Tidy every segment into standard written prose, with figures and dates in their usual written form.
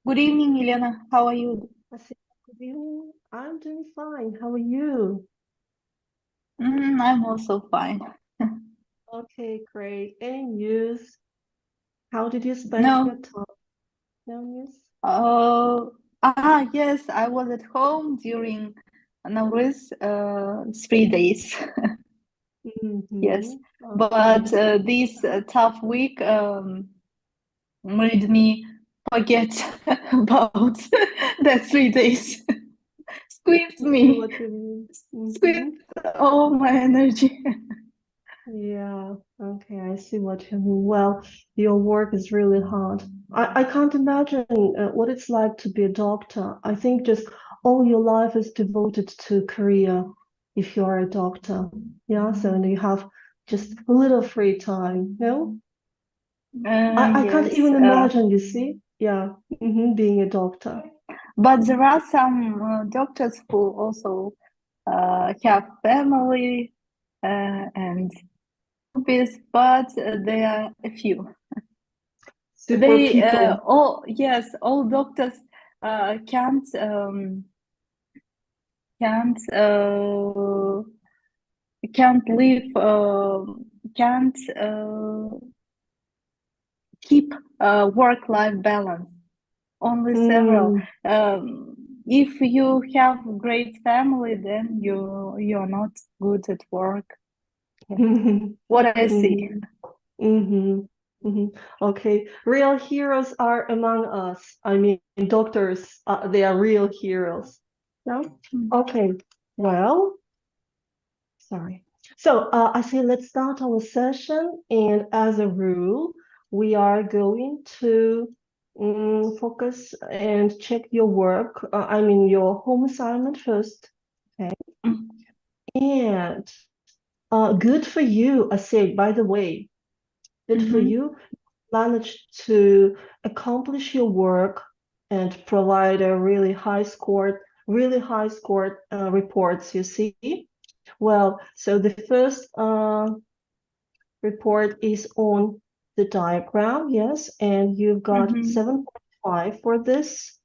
Good evening, Yelena. How are you? I said, good evening. I'm doing fine. How are you? I'm also fine. Okay, great. Any news? How did you spend your No. time? No news? Yes, I was at home during Nowruz, 3 days. Yes, Mm-hmm. but Okay. this tough week made me forget about that 3 days. Squeezed I see me, what you mean. squeezed Mm-hmm. all my energy. Yeah, okay, I see what you mean. Well, your work is really hard. I can't imagine what it's like to be a doctor. I think just all your life is devoted to career if you are a doctor. Yeah, so and you have just a little free time, you know? I can't Yes, even imagine, you see? Yeah, being a doctor. but there are some doctors who also have family and hobbies, but there are a few. Super They people. all Yes, all doctors can't can't live can't keep work-life balance. Only several. Mm, If you have great family, then you're not good at work. Yes. mhm, What I see. mhm, mhm. Okay, real heroes are among us. I mean, doctors, they are real heroes. No? Okay, well, sorry. So, I say let's start our session, and as a rule, we are going to focus and check your work. I mean, your home assignment first. Okay, and good for you. I say, by the way, good for Mm-hmm. you. Managed to accomplish your work and provide a really high scored reports. You see. Well, so the first report is on the diagram, yes, and you've got Mm-hmm. 7.5 for this,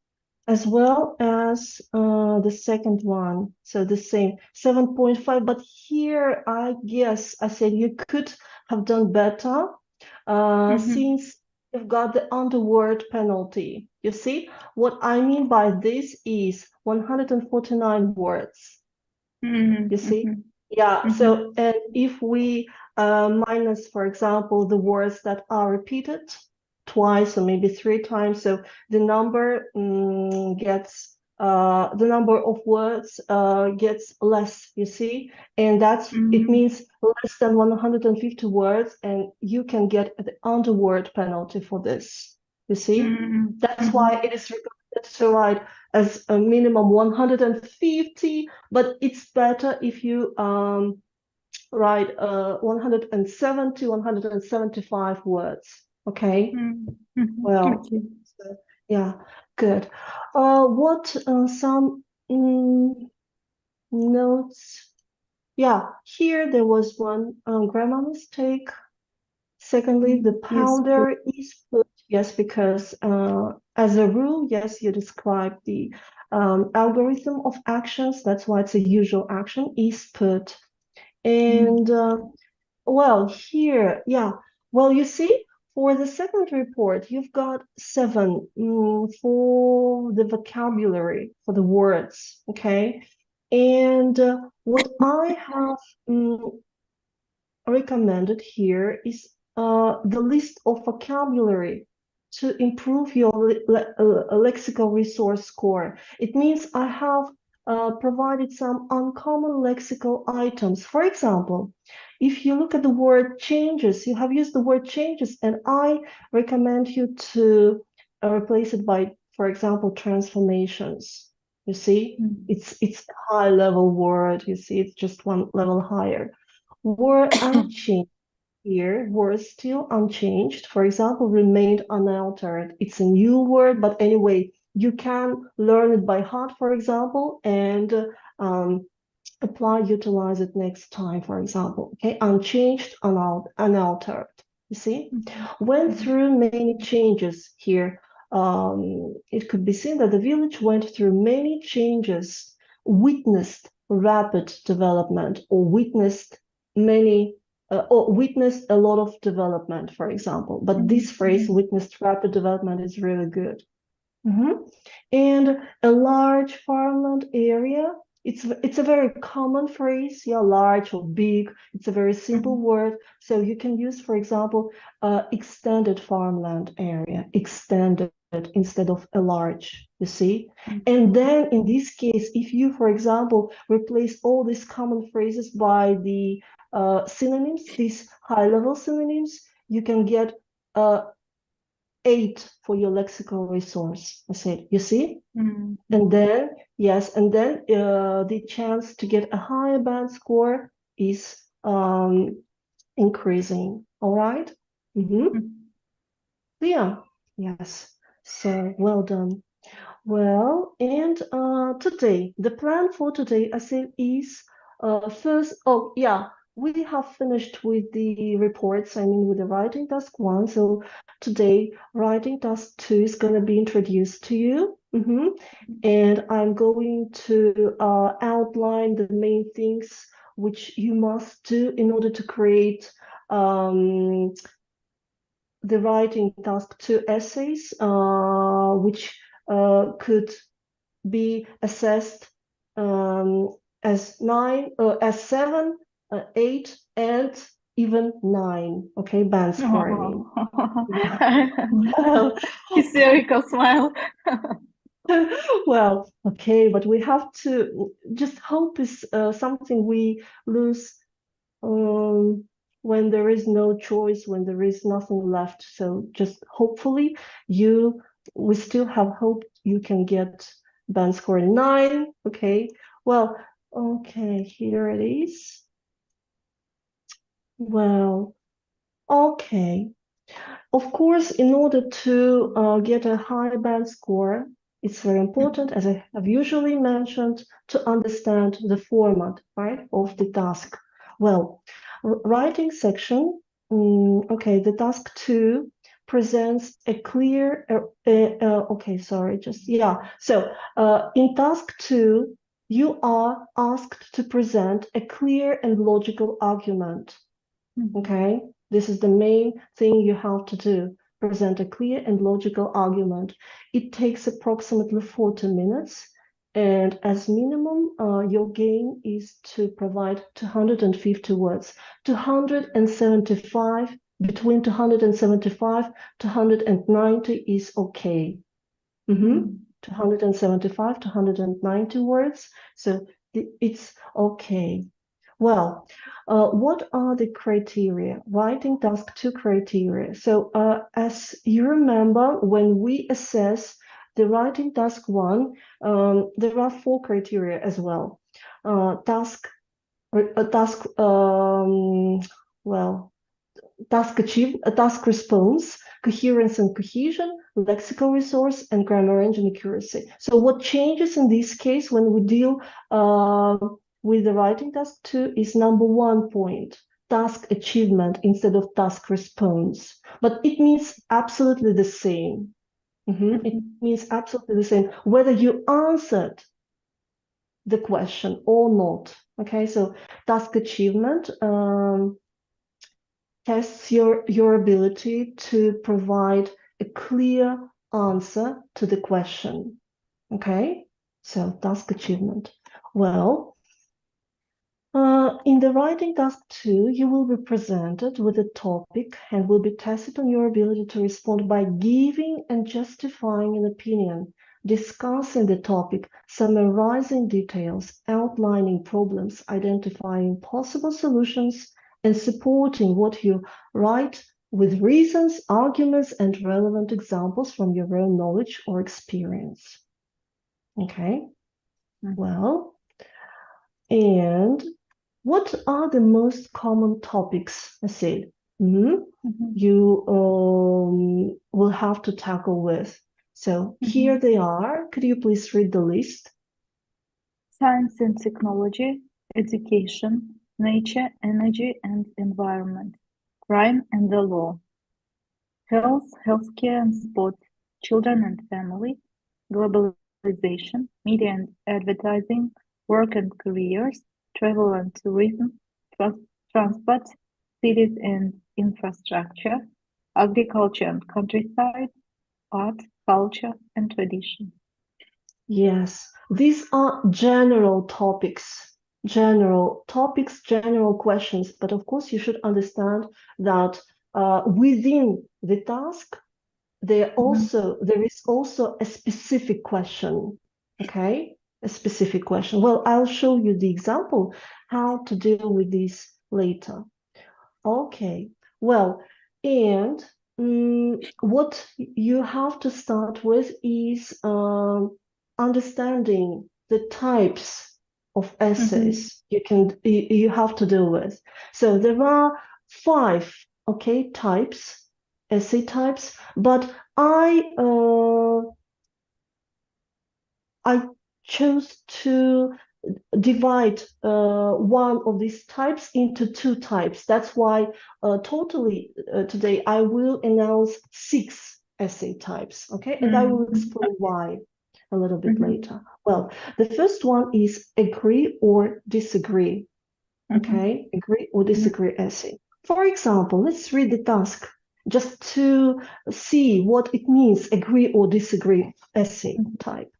as well as the second one. So the same 7.5, but here I guess I said you could have done better Mm-hmm. since you've got the underword penalty. You see, what I mean by this is 149 words. You see? Mm-hmm. Yeah, Mm-hmm. so and if we minus, for example, the words that are repeated twice or maybe three times, so the number gets the number of words gets less, you see, and that's it Mm-hmm. means less than 150 words, and you can get the underword penalty for this. You see, Mm-hmm. that's Mm-hmm. why it is recommended to write as a minimum 150, but it's better if you write 170, 175 words. Okay. Mm-hmm. Well, Okay. so, yeah, good. What some notes? Yeah, here there was one grammar mistake. Secondly, the Yes, please. powder is put, yes, because as a rule, yes, you describe the algorithm of actions. That's why it's a usual action is put. And well, here, yeah, well, you see, for the second report, you've got seven for the vocabulary, for the words, okay? And what I have recommended here is the list of vocabulary to improve your lexical resource score. It means I have provided some uncommon lexical items. For example, if you look at the word changes, you have used the word changes, and I recommend you to replace it by, for example, transformations. You see, Mm-hmm. it's a high level word. You see, it's just one level higher were unchanged here, were still unchanged. For example, remained unaltered. It's a new word, but anyway, you can learn it by heart, for example, and utilize it next time, for example. Okay, unchanged, unaltered. You see, went Mm-hmm. through many changes here. it could be seen that the village went through many changes, witnessed rapid development, or witnessed a lot of development, for example. But this phrase, witnessed rapid development, is really good. And a large farmland area, it's a very common phrase, yeah, large or big. It's a very simple word. So you can use, for example, extended farmland area, extended instead of a large, you see? And then in this case, if you, for example, replace all these common phrases by the synonyms, these high-level synonyms, you can get 8 for your lexical resource. I said, you see? And then, yes, and then the chance to get a higher band score is increasing. All right? Yeah, yes. So well done. Well, and today, the plan for today, I said, is first, oh, yeah, we have finished with the reports, I mean, with the writing task 1. So today, writing task 2 is going to be introduced to you. And I'm going to outline the main things which you must do in order to create the writing task 2 essays, which could be assessed as 7, 8, and even 9. Okay, band score. I mean. Well, hysterical smile. Well, okay, but we have to just hope is something we lose when there is no choice, when there is nothing left. So just hopefully we still have hope you can get band score 9. Okay, well, okay, here it is. Well, okay. Of course, in order to get a high band score, it's very important, as I have usually mentioned, to understand the format, right, of the task. Well, writing section, okay, the task 2 presents a clear, okay, sorry, just, yeah. So in task 2, you are asked to present a clear and logical argument, okay? This is the main thing you have to do. Present a clear and logical argument. It takes approximately 40 minutes. And as minimum, your gain is to provide 250 words. 275, between 275 to 190 is okay. 275 to 190 words. So it's okay. Well, what are the criteria? Writing task 2 criteria. So as you remember, when we assess the writing task 1, there are 4 criteria as well. Task response, coherence and cohesion, lexical resource, and grammar engine accuracy. So what changes in this case when we deal with the writing task 2 is number 1 point, task achievement instead of task response. But it means absolutely the same. It means absolutely the same, whether you answered the question or not. Okay, so task achievement tests your ability to provide a clear answer to the question. Okay, so task achievement. Well, in the writing task 2, you will be presented with a topic and will be tested on your ability to respond by giving and justifying an opinion, discussing the topic, summarizing details, outlining problems, identifying possible solutions, and supporting what you write with reasons, arguments, and relevant examples from your own knowledge or experience. Okay, well, and what are the most common topics, I said, you will have to tackle with? So here they are. Could you please read the list? Science and technology, education, nature, energy and environment, crime and the law, health, healthcare and sport, children and family, globalization, media and advertising, work and careers, travel and tourism, transport, cities and infrastructure, agriculture and countryside, art, culture, and tradition. Yes, these are general topics, general questions. But of course, you should understand that within the task, there is also a specific question. Okay, a specific question. Well, I'll show you the example how to deal with this later. Okay, well, and what you have to start with is understanding the types of essays you have to deal with. So there are 5, okay, types, essay types, but I chose to divide one of these types into 2 types. That's why totally today I will announce 6 essay types, okay? And I will explain why a little bit later. Well, the first one is agree or disagree, okay? Agree or disagree essay. For example, let's read the task just to see what it means, agree or disagree essay type.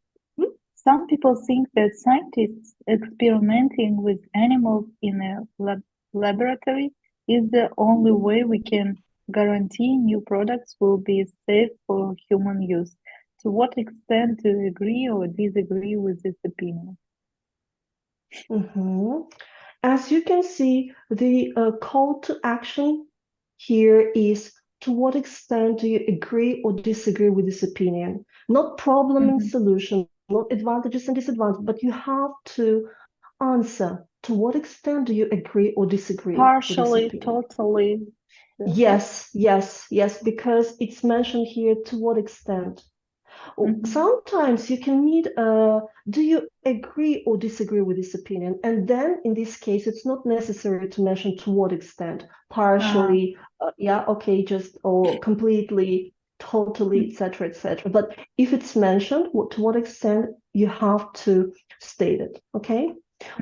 Some people think that scientists experimenting with animals in a laboratory is the only way we can guarantee new products will be safe for human use. To what extent do you agree or disagree with this opinion? As you can see, the call to action here is to what extent do you agree or disagree with this opinion? Not problem and solution, not advantages and disadvantages, but you have to answer to what extent do you agree or disagree with this Partially, opinion? totally. Yes, because it's mentioned here to what extent. Sometimes you can need do you agree or disagree with this opinion? And then in this case, it's not necessary to mention to what extent, partially, yeah, okay, just or completely, totally, etc. But if it's mentioned, to what extent you have to state it, okay?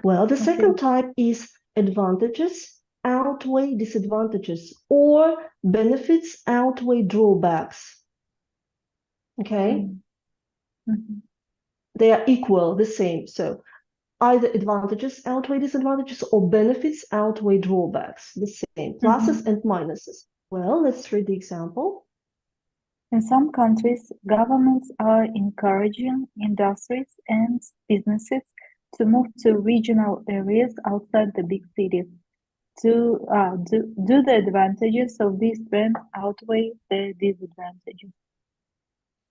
Well, the second type is advantages outweigh disadvantages or benefits outweigh drawbacks. Okay, they are equal, the same. So either advantages outweigh disadvantages or benefits outweigh drawbacks, the same, pluses and minuses. Well, let's read the example. In some countries, governments are encouraging industries and businesses to move to regional areas outside the big cities. Do the advantages of this trend outweigh the disadvantages?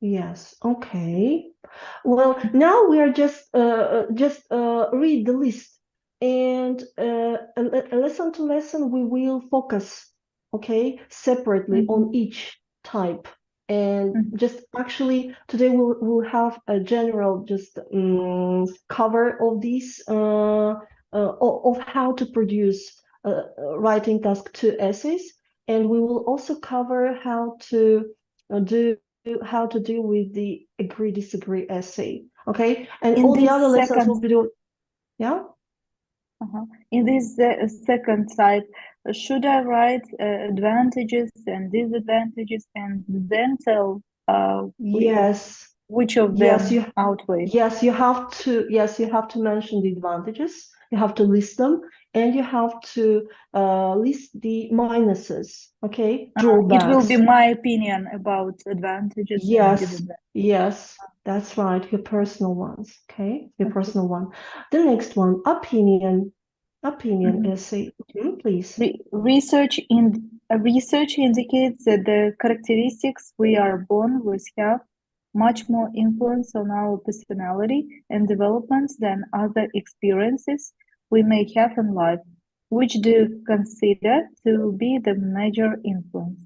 Yes, okay. Well, now we are just read the list, and lesson to lesson we will focus, okay, separately on each type. And just actually today we'll have a general just cover of these of how to produce writing task 2 essays, and we will also cover how to do how to deal with the agree disagree essay, okay? And In all the this other lessons second, will be doing, yeah. in this second side, should I write advantages and disadvantages and then tell Yes, which of yes, them outweigh? you have to, yes, you have to mention the advantages, you have to list them, and you have to list the minuses, okay, It will be drawbacks. my opinion about advantages and Yes, disadvantages. yes, that's right, your personal ones, okay, your personal one. The next one, opinion essay. Please. Research indicates that the characteristics we are born with have much more influence on our personality and development than other experiences we may have in life. Which do you consider to be the major influence?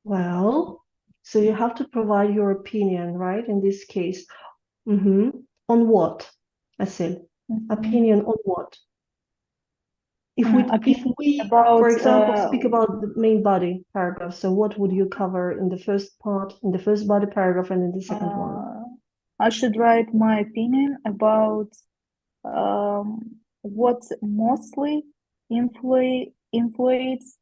Well, so you have to provide your opinion, right? In this case, on what? I said, opinion on what? If Opinion we, for about example, speak about the main body paragraph, so what would you cover in the first part, in the first body paragraph, and in the second one? I should write my opinion about what mostly influence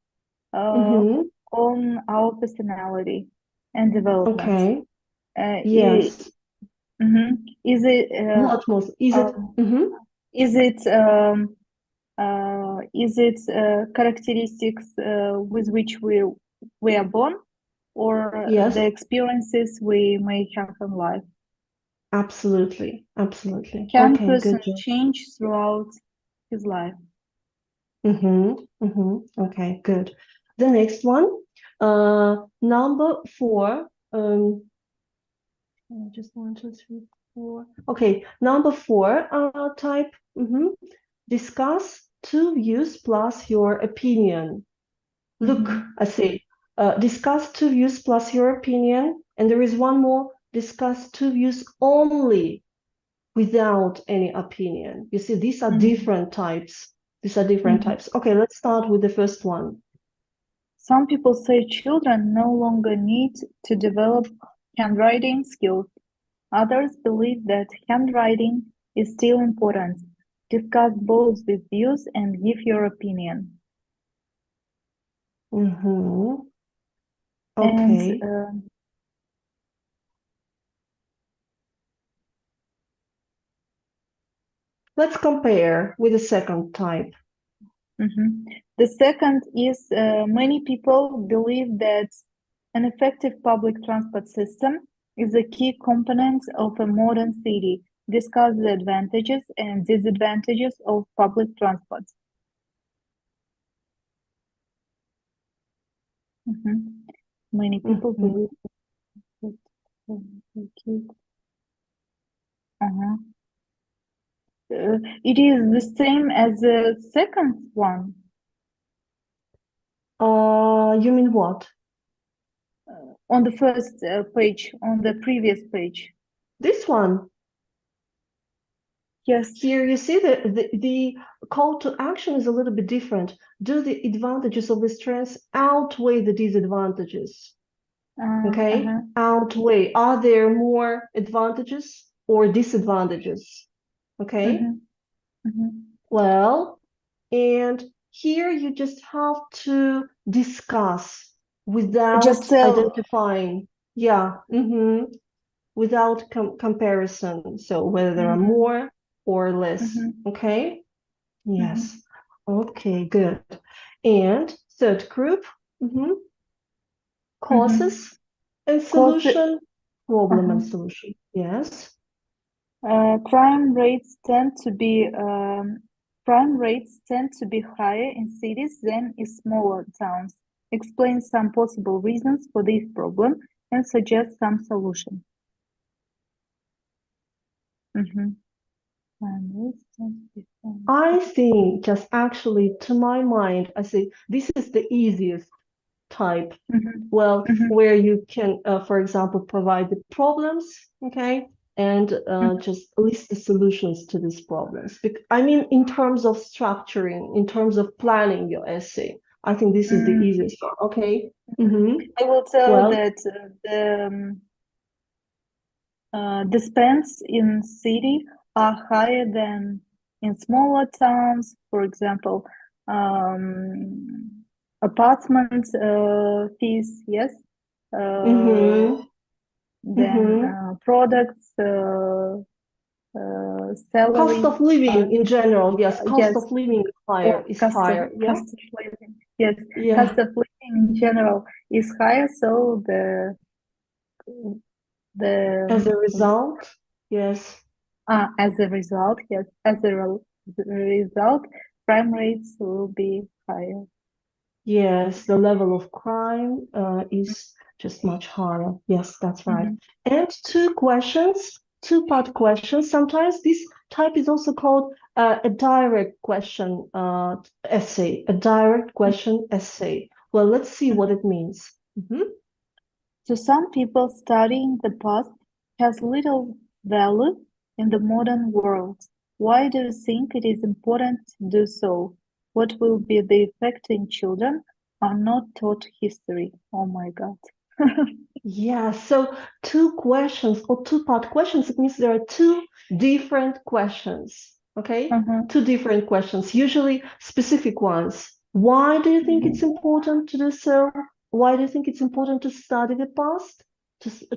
Mm-hmm. on our personality and development. Okay. Uh, i- Yes. mhm. Is it What most is it? um, Mm-hmm. is it characteristics with which we are born, or Yes. the experiences we may have in life? Absolutely. Absolutely. Can Okay. person Good job. change throughout his life? Mm-hmm. Mm-hmm. Okay. Good. The next one, number 4. Just 1, 2, 3, 4. Okay. Number 4. Type. Mm-hmm. Discuss 2 views plus your opinion. Look, Mhm. I say, discuss 2 views plus your opinion, and there is one more, discuss 2 views only without any opinion. You see, these are Mhm. different types. These are different Mhm. types. Okay, let's start with the first one. Some people say children no longer need to develop handwriting skills. Others believe that handwriting is still important. Discuss both with views and give your opinion. Mm-hmm. And Okay, let's compare with the second type. the second is many people believe that an effective public transport system is a key component of a modern city. Discuss the advantages and disadvantages of public transport. Mhm. Many people Mm-hmm. believe that a key. Uh-huh. It is the same as the second one. You mean what? On the first page, on the previous page. This one. Yes. Here you see the call to action is a little bit different. Do the advantages of this trends outweigh the disadvantages? Okay, Uh-huh. outweigh. Are there more advantages or disadvantages? Okay, Mhm. Mhm. well, and here you just have to discuss Just without tell. identifying, yeah, without comparison. So whether there are Mhm. more or less. Mhm. Okay, yes. Mhm. Okay, good. And third group, mhm, Mhm. causes and Cause solution, problem uh-huh. and solution. Yes. Crime rates tend to be higher in cities than in smaller towns. Explain some possible reasons for this problem and suggest some solution. Mhm. Crime rates tend to be I higher. think just actually to my mind, I say this is the easiest type. Mhm. Well, Mhm. where you can, for example, provide the problems, okay, and Mhm. just list the solutions to these problems. I mean, in terms of structuring, in terms of planning your essay, I think this is the Mm, easiest one. Okay. mhm. Mm-hmm. I will tell Well, that the spends in city are higher than in smaller towns. For example, apartment fees, yes, uh, mm-hmm, then mm-hmm. products, Cost salary, of living in general, yes, cost yes, of living or is higher. Yeah. cost of living, yes, cost Yeah. of living in general is higher, so As a the result, yes. as a result, yes, as a result, crime rates will be higher. Yes, the level of crime is just much higher. Yes, that's right. Mhm. And two questions, two-part questions. Sometimes this type is also called a direct question essay, a direct question essay. Well, let's see what Mhm. it means. Mhm. To some people, studying the past has little value in the modern world. Why do you think it is important to do so? What will be the effect in children are not taught history? Oh my God. Yeah, so two questions or two-part questions. It means there are two different questions. Okay, Uh-huh. two different questions, usually specific ones. Why do you think it's Mhm. important to do so? Why do you think it's important to study the past,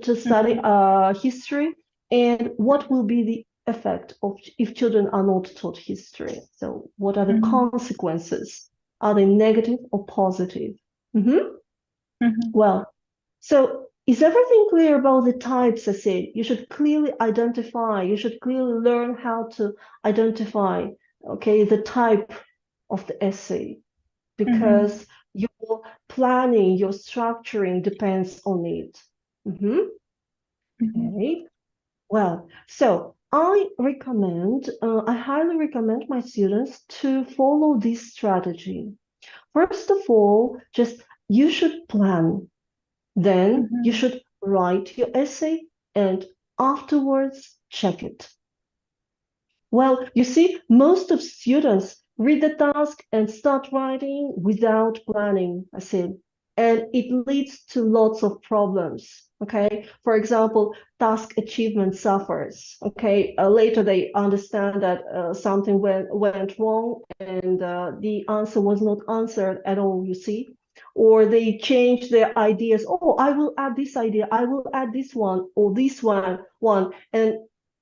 to study Mhm. history? And what will be the effect of if children are not taught history? So what are the Mhm. consequences? Are they negative or positive? Mhm. Mhm. Well, so is everything clear about the types? I said you should clearly identify, you should clearly learn how to identify, okay, the type of the essay, Mhm. because your planning, your structuring depends on it. Mhm. Mhm. Okay. Well, so I highly recommend my students to follow this strategy. First of all, just you should plan. Then you Mhm. should write your essay and afterwards check it. Well, you see, most of students read the task and start writing without planning, I said, and it leads to lots of problems. Okay, for example, task achievement suffers. Okay, later they understand that something went wrong and the answer was not answered at all, you see, or they change their ideas. Oh, I will add this idea, I will add this one, or this one, and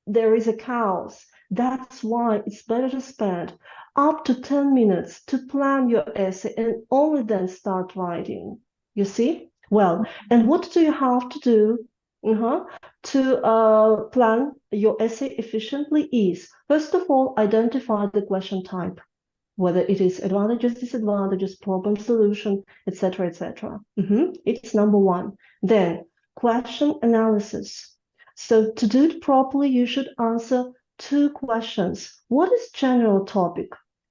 there is a chaos. That's why it's better to spend up to 10 minutes to plan your essay and only then start writing. You see? Well, and what do you have to do to plan your essay efficiently is, first of all, identify the question type, whether it is advantages, disadvantages, problem solution, etc., etc. It's number one. Then question analysis. So to do it properly, you should answer two questions. What is general topic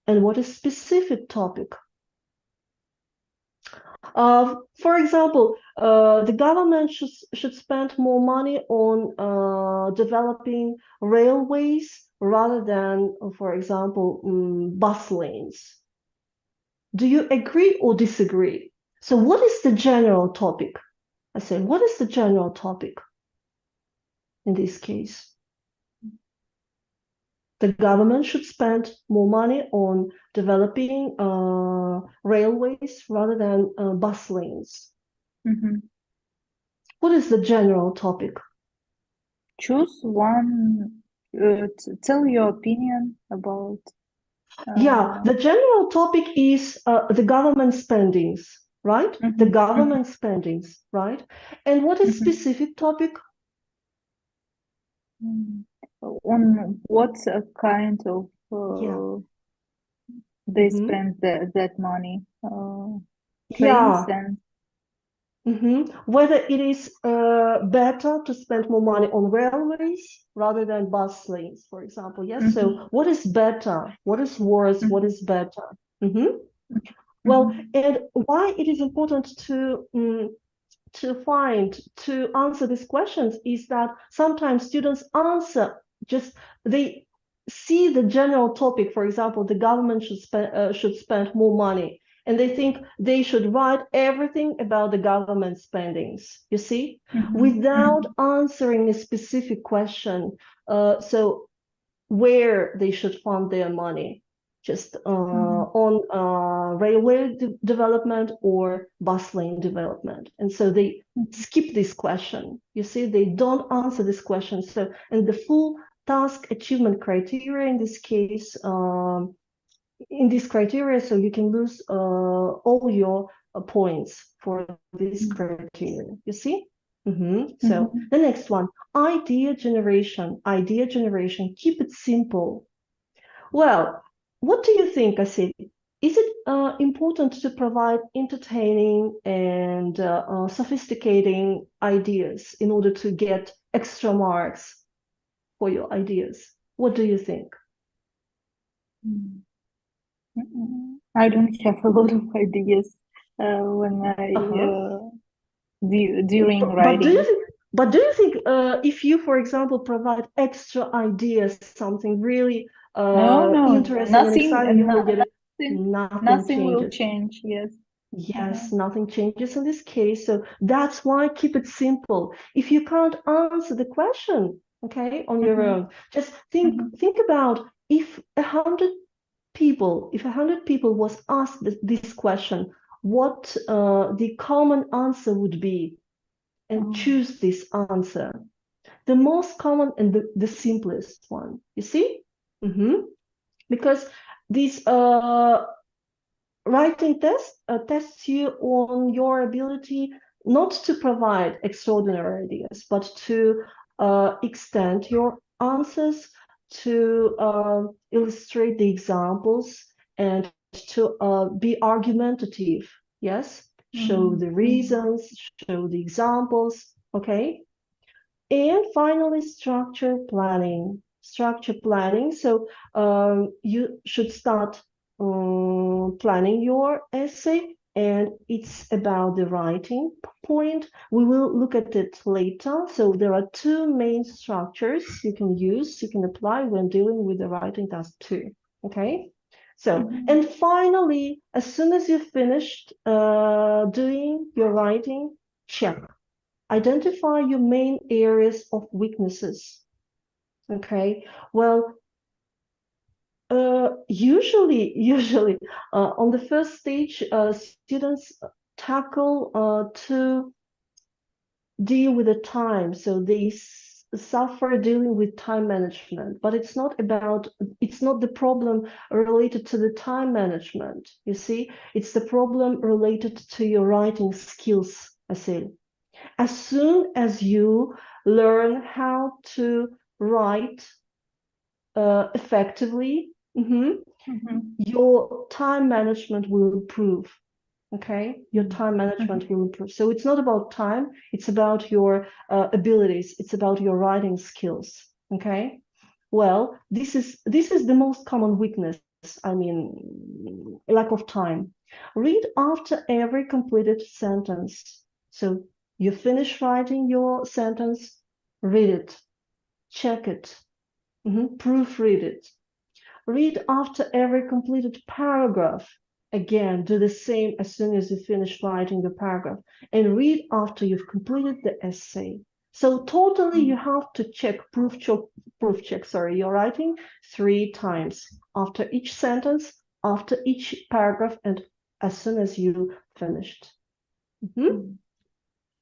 and what is specific topic? For example, the government should spend more money on developing railways rather than, for example, bus lanes. Do you agree or disagree? So what is the general topic? I say, what is the general topic in this case? The government should spend more money on developing railways rather than bus lanes. Mhm. What is the general topic? Choose one. Tell your opinion about. Yeah, Uh, the general topic is the government spendings, right? The mhm. Mhm. government spendings, right? And what is Mhm. specific topic? Mm. On what kind of Yeah. they Mm-hmm. spend that money? Trains Yeah, and. whether it is better to spend more money on railways rather than bus lanes, for example. Yes. So, Mhm. what is better? What is worse? What Mhm. is better? Mhm. Well, Mhm. and why it is important to answer these questions is that sometimes students answer just they see the general topic. For example, the government should spend more money, and they think they should write everything about the government spendings, you see, Mhm. without Mhm. answering a specific question. So where they should fund their money, just Mhm. on railway development or bus lane development. And so they Mhm. skip this question. You see, they don't answer this question. So, and the full task achievement criteria in this case, in this criteria, so you can lose all your points for this criteria. You see? So Mhm. the next one, idea generation. Idea generation. Keep it simple. Well, what do you think, Asit? Is it important to provide entertaining and sophisticating ideas in order to get extra marks for your ideas? What do you think? Mhm. I don't have a lot of ideas when Uh-huh. during But do you writing. think, if you, for example, provide extra ideas, something really No, no, interesting and nothing, exciting, you will get it? Nothing Nothing will changes. change. Yes. Uh-huh. Yes, nothing changes in this case. So that's why keep it simple. If you can't answer the question, okay, on your Mm-hmm. own, just Mm-hmm. think about if 100 people was asked this question, what the common answer would be, and Oh. choose this answer. The most common and the simplest one. You see? Because this writing test tests you on your ability not to provide extraordinary ideas, but to extend your answers, to illustrate the examples, and to be argumentative. Yes, show the Mm-hmm. reasons, show the examples. Okay. And finally, structure planning. Structure planning. So you should start planning your essay, and it's about the writing point. We will look at it later. So there are two main structures you can use, you can apply when dealing with the writing task too. Okay. So, Mm-hmm. and finally, as soon as you've finished doing your writing, check. Identify your main areas of weaknesses. Okay. Well, usually, on the first stage, students tackle to deal with the time. So they suffer dealing with time management, but it's not the problem related to the time management. You see, it's the problem related to your writing skills, I say. As soon as you learn how to write effectively, Mm-hmm. your time management will improve. Okay, your time Mm-hmm. management will improve. So it's not about time, it's about your abilities, it's about your writing skills. Okay. Well, this is the most common weakness. I mean, lack of time. Read after every completed sentence. So you finish writing your sentence, read it, check it, proofread it. Read after every completed paragraph. Again, do the same as soon as you finish writing the paragraph. And read after you've completed the essay. So totally you have to proof check, sorry, your writing 3 times. After each sentence, after each paragraph, and as soon as you finished. Mm-hmm.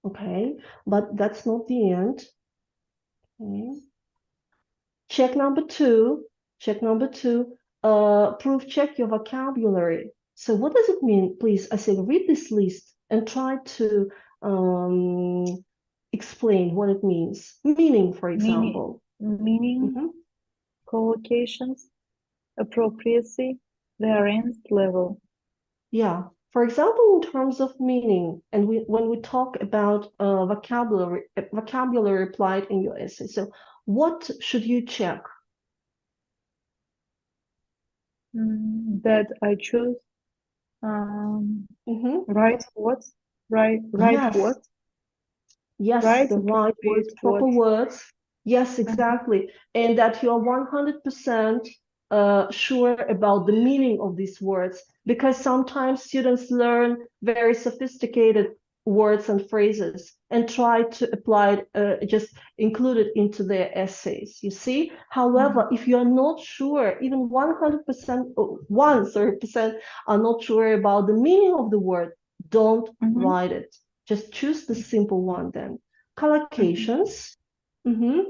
Okay, but that's not the end. Okay. Check number two, check number two, proof check your vocabulary. So what does it mean? Please, I said, read this list and try to um, explain what it means. Meaning, for Meaning, example. meaning, Mhm. collocations, appropriacy, variance level. Yeah. For example, in terms of meaning, and when we talk about vocabulary applied in your essay. So what should you check? That I choose um, Mhm. right words, right Yes. words, Yes, right the right appropriate words, proper words. words. Yes, Mm-hmm. exactly. And that you're 100% sure about the meaning of these words, because sometimes students learn very sophisticated words and phrases and try to apply it, just include it into their essays, you see? However, if you're not sure, even 100%, 100% are not sure about the meaning of the word, don't Mm-hmm. write it. Just choose the simple one then. Mm-hmm. Collocations. Mhm.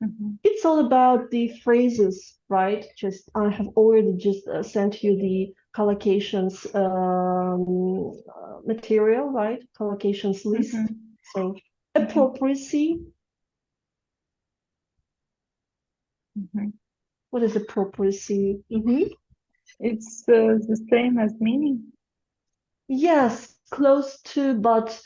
Mm-hmm. It's all about the phrases, right? Just I have already just sent you the collocations material, right? Collocations list. Mm-hmm. So Mm-hmm. appropriacy. Mm-hmm. What is appropriacy? It's the same as meaning. Yes, close to, but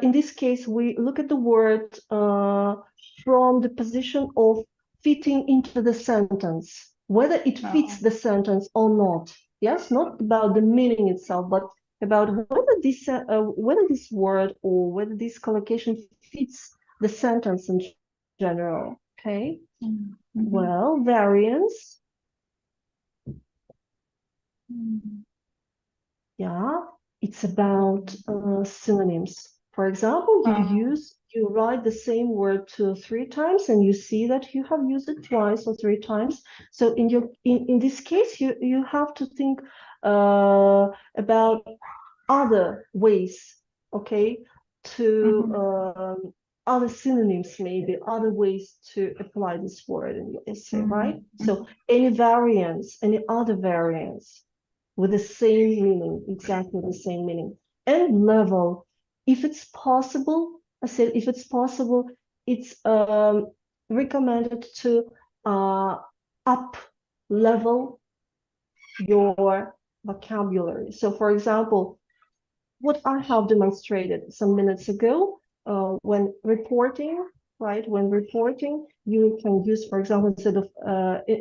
in this case, we look at the word from the position of fitting into the sentence, whether it fits Oh. the sentence or not. Yes, not about the meaning itself, but about whether this word or whether this collocation fits the sentence in general. Okay. Mm-hmm. Well, variance. Mm. Yeah, it's about synonyms. For example, Uh, you write the same word 2 or 3 times, and you see that you have used it twice or 3 times. So in this case, you have to think about other ways, okay, to mhm, other synonyms, maybe other ways to apply this word in your essay, right? mhm, So any variants, any other variants with the same meaning, exactly the same meaning. And level, if it's possible, I said, if it's possible, it's recommended to up level your vocabulary. So, for example, what I have demonstrated some minutes ago, when reporting, right? When reporting, you can use, for example, instead of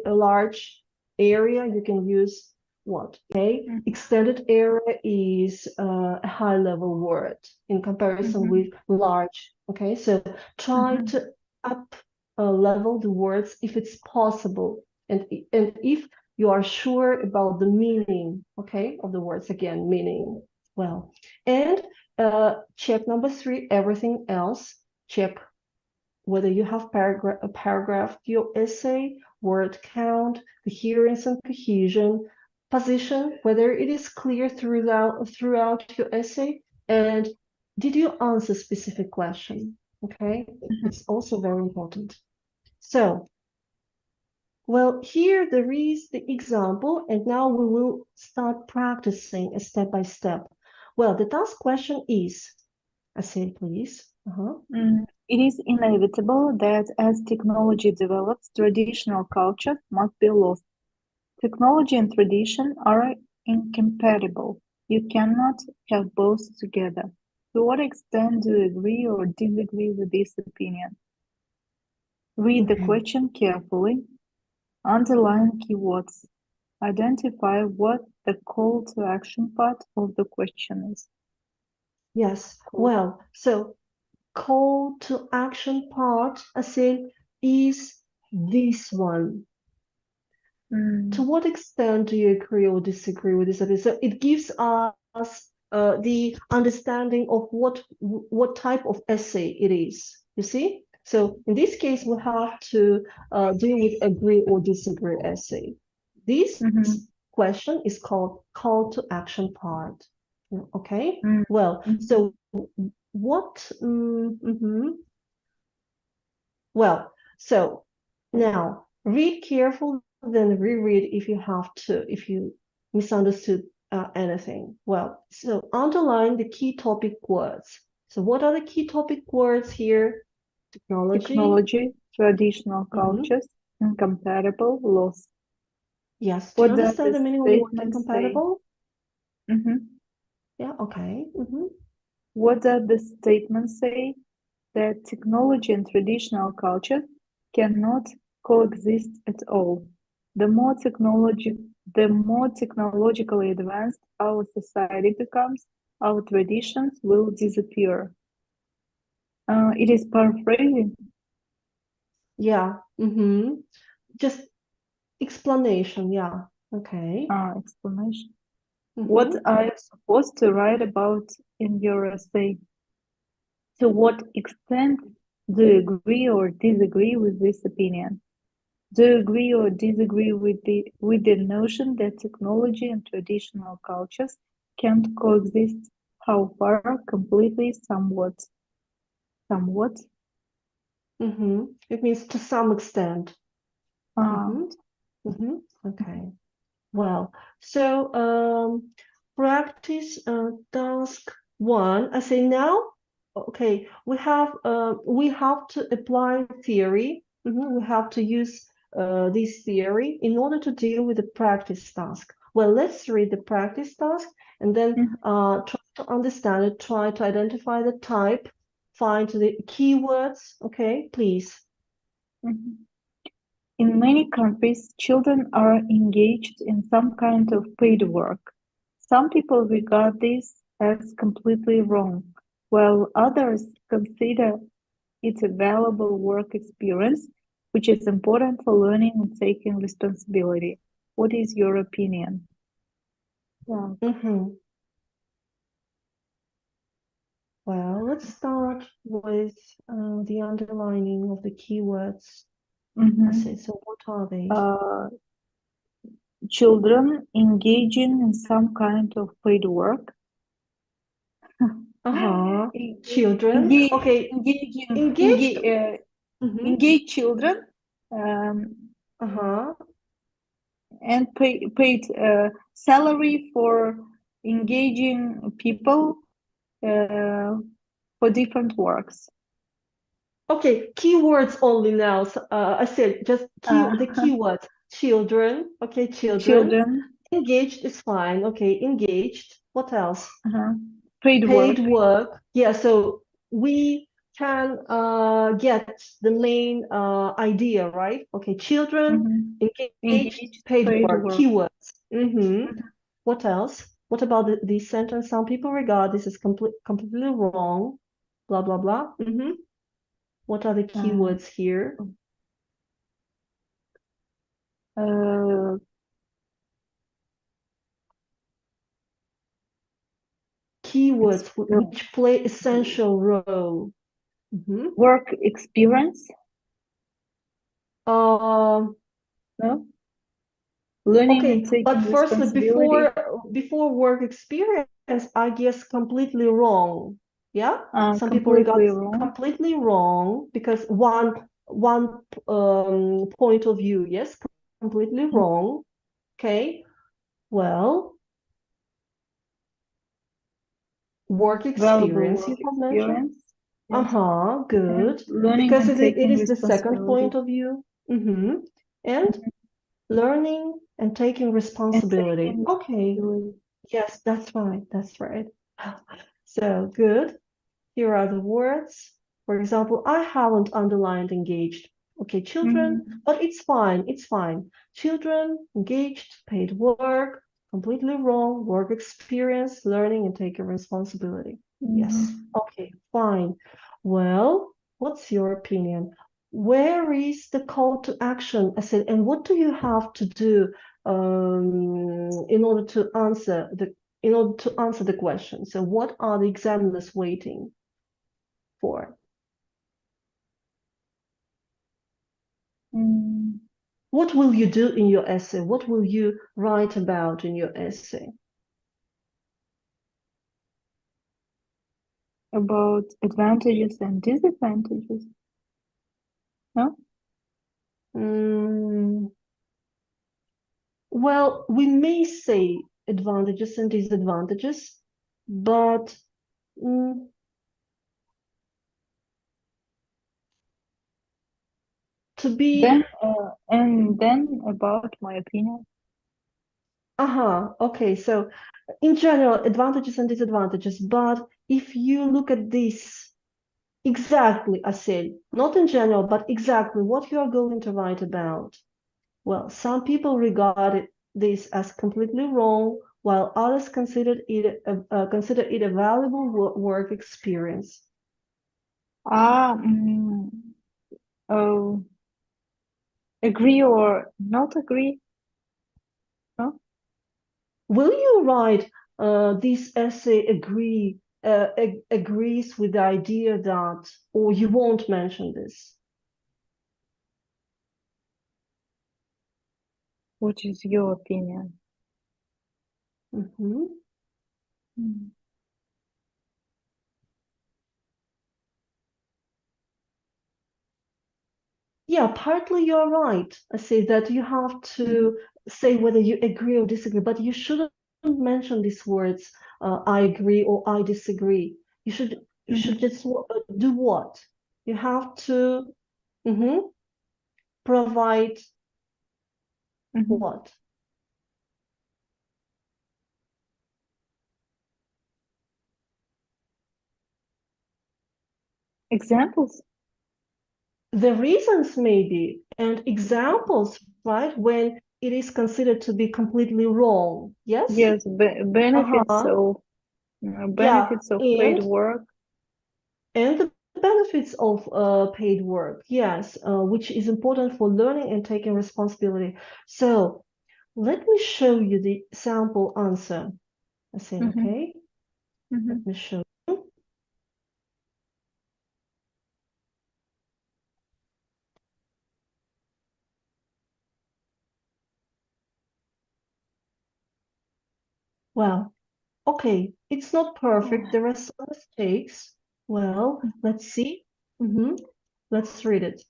a large area, you can use what? Okay, mhm, extended area is a high level word in comparison with mhm, large. Okay, so try mhm, to up level the words if it's possible, and if you are sure about the meaning, okay, of the words, again, meaning well. And check number 3, everything else. Check whether you have a paragraph, your essay, word count, coherence and cohesion, position, whether it is clear throughout your essay, and did you answer specific question? Okay, mhm. it's also very important. So, well, here there is the example, and now we will start practicing a step by step. Well, the task question is, I say please. It is inevitable that as technology develops, traditional culture must be lost. Technology and tradition are incompatible. You cannot have both together. To what extent do you agree or disagree with this opinion? Read the Mhm. question carefully, underline keywords, identify what the call to action part of the question is. Yes, Call. well, so call to action part, I say, is this one. To Mm, what extent do you agree or disagree with this idea? So it gives us the understanding of what type of essay it is. You see? So in this case, we have to deal with agree or disagree essay. This mhm, question is called call to action part. Okay. mm, Well, mhm, so what? Well, so now read carefully, then reread if you have to, if you misunderstood anything. Well, so underline the key topic words. So what are the key topic words here? Technology. Technology, traditional Mhm. cultures, incompatible, loss. Yes. Do you What does the understand the meaning of the word statement say? incompatible? Mhm. Yeah. Okay. What does the statement say? That technology and traditional culture cannot coexist at all. The more technology, the more technologically advanced our society becomes, our traditions will disappear. It is paraphrasing. Yeah. Just explanation. Yeah. Okay. Explanation. What Mm-hmm. are you supposed to write about in your essay? To what extent do you agree or disagree with this opinion? Do you agree or disagree with the notion that technology and traditional cultures can't coexist? How far? Completely? Somewhat? Somewhat? It means to some extent. Uh, Mm-hmm. Okay. Well, so practice task 1. I say now, okay, we have to apply theory. We have to use this theory in order to deal with the practice task. Well, let's read the practice task and then mhm, try to understand it, try to identify the type, find the keywords. Okay, please. mhm. In many countries, children are engaged in some kind of paid work. Some people regard this as completely wrong, while others consider it a valuable work experience, which is important for learning and taking responsibility. What is your opinion? Yeah. Mm-hmm. Well, let's start with the underlining of the keywords. I Mm-hmm. say, so what are they? Uh, Children engaging in some kind of paid work. Uh-huh. Children. Engage, Okay, engaged. Mm-hmm. engage children um, Uh-huh. and paid salary for engaging people uh, for different works. Okay, keywords only now. So, I said just Uh, the keywords. Children. Okay, children. Children, Engaged is fine. Okay, engaged. What else? uh paid Paid work. work. Yeah, so we can get the main idea, right? Okay, children, Hmm. engaged, Engaged paid paid work, work. keywords. Mm-hmm. Mhm. What else? What about the sentence? Some people regard this as completely wrong. Blah blah blah. Mm-hmm. What are the Uh, keywords here? uh, Keywords exper- which play essential role. Mm-hmm. Work experience, Um, no? Learning and Okay, but taking firstly, responsibility. before work experience, I guess completely wrong. Yeah, some people regard Completely this wrong. completely wrong because one point of view, yes, completely Mhm. wrong. Okay, well, work Valuable experience work you have mentioned. experience. Yes. Uh-huh, And good. learning Because and it taking is the second responsibility. point of view. Mm-hmm. And Mhm. learning and taking And responsibility. taking Okay. responsibility. Yes, that's right. That's right. So good. Here are the words. For example, I haven't underlined engaged. Okay, children, Mhm. but it's fine. It's fine. Children, engaged, paid work, completely wrong, work experience, learning and taking responsibility. Yes. Mhm. Okay, fine. Well, what's your opinion? Where is the call to action? I said, and what do you have to do in order to answer the question? So what are the examiners waiting for? Mm. What will you do in your essay? What will you write about in your essay? About advantages and disadvantages. No? Mm, well, we may say advantages and disadvantages, but mm, to be, Then about my opinion. okay, so in general, advantages and disadvantages, but if you look at this exactly, I said, not in general, but exactly what you are going to write about. Well, some people regard this as completely wrong, while others consider it a valuable work experience. Ah, mm, oh, agree or not agree? No? Will you write this essay agrees with the idea that, or you won't mention this? What is your opinion? Mhm. Mm. Yeah, partly you're right. I say that you have Mhm. to say whether you agree or disagree, but you shouldn't mention these words, I agree or I disagree. You should Mhm. just do what? You have to mhm, provide Mhm. what? Examples? The reasons maybe and examples, right? When it is considered to be completely wrong. Yes? Yes, benefits Uh-huh. of Yeah, paid and work. the benefits of paid work, yes, which is important for learning and taking responsibility. So, Let me show you the sample answer. I say, Mm-hmm. okay, Mm-hmm. let me show you. Well, okay, it's not perfect. There are some mistakes. Well, let's see. Let's read it.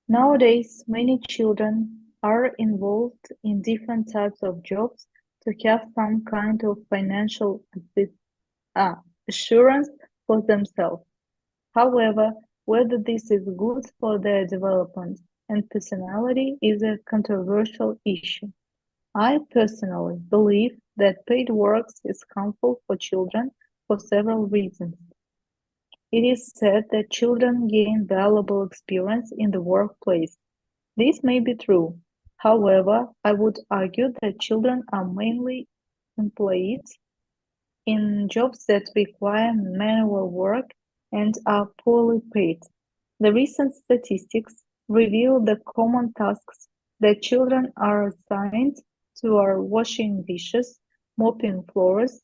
Nowadays, many children are involved in different types of jobs to have some kind of financial assurance for themselves. However, whether this is good for their development and personality is a controversial issue. I personally believe that paid work is harmful for children for several reasons. It is said that children gain valuable experience in the workplace. This may be true. However, I would argue that children are mainly employed in jobs that require manual work and are poorly paid. The recent statistics reveal the common tasks that children are assigned to are washing dishes, mopping floors,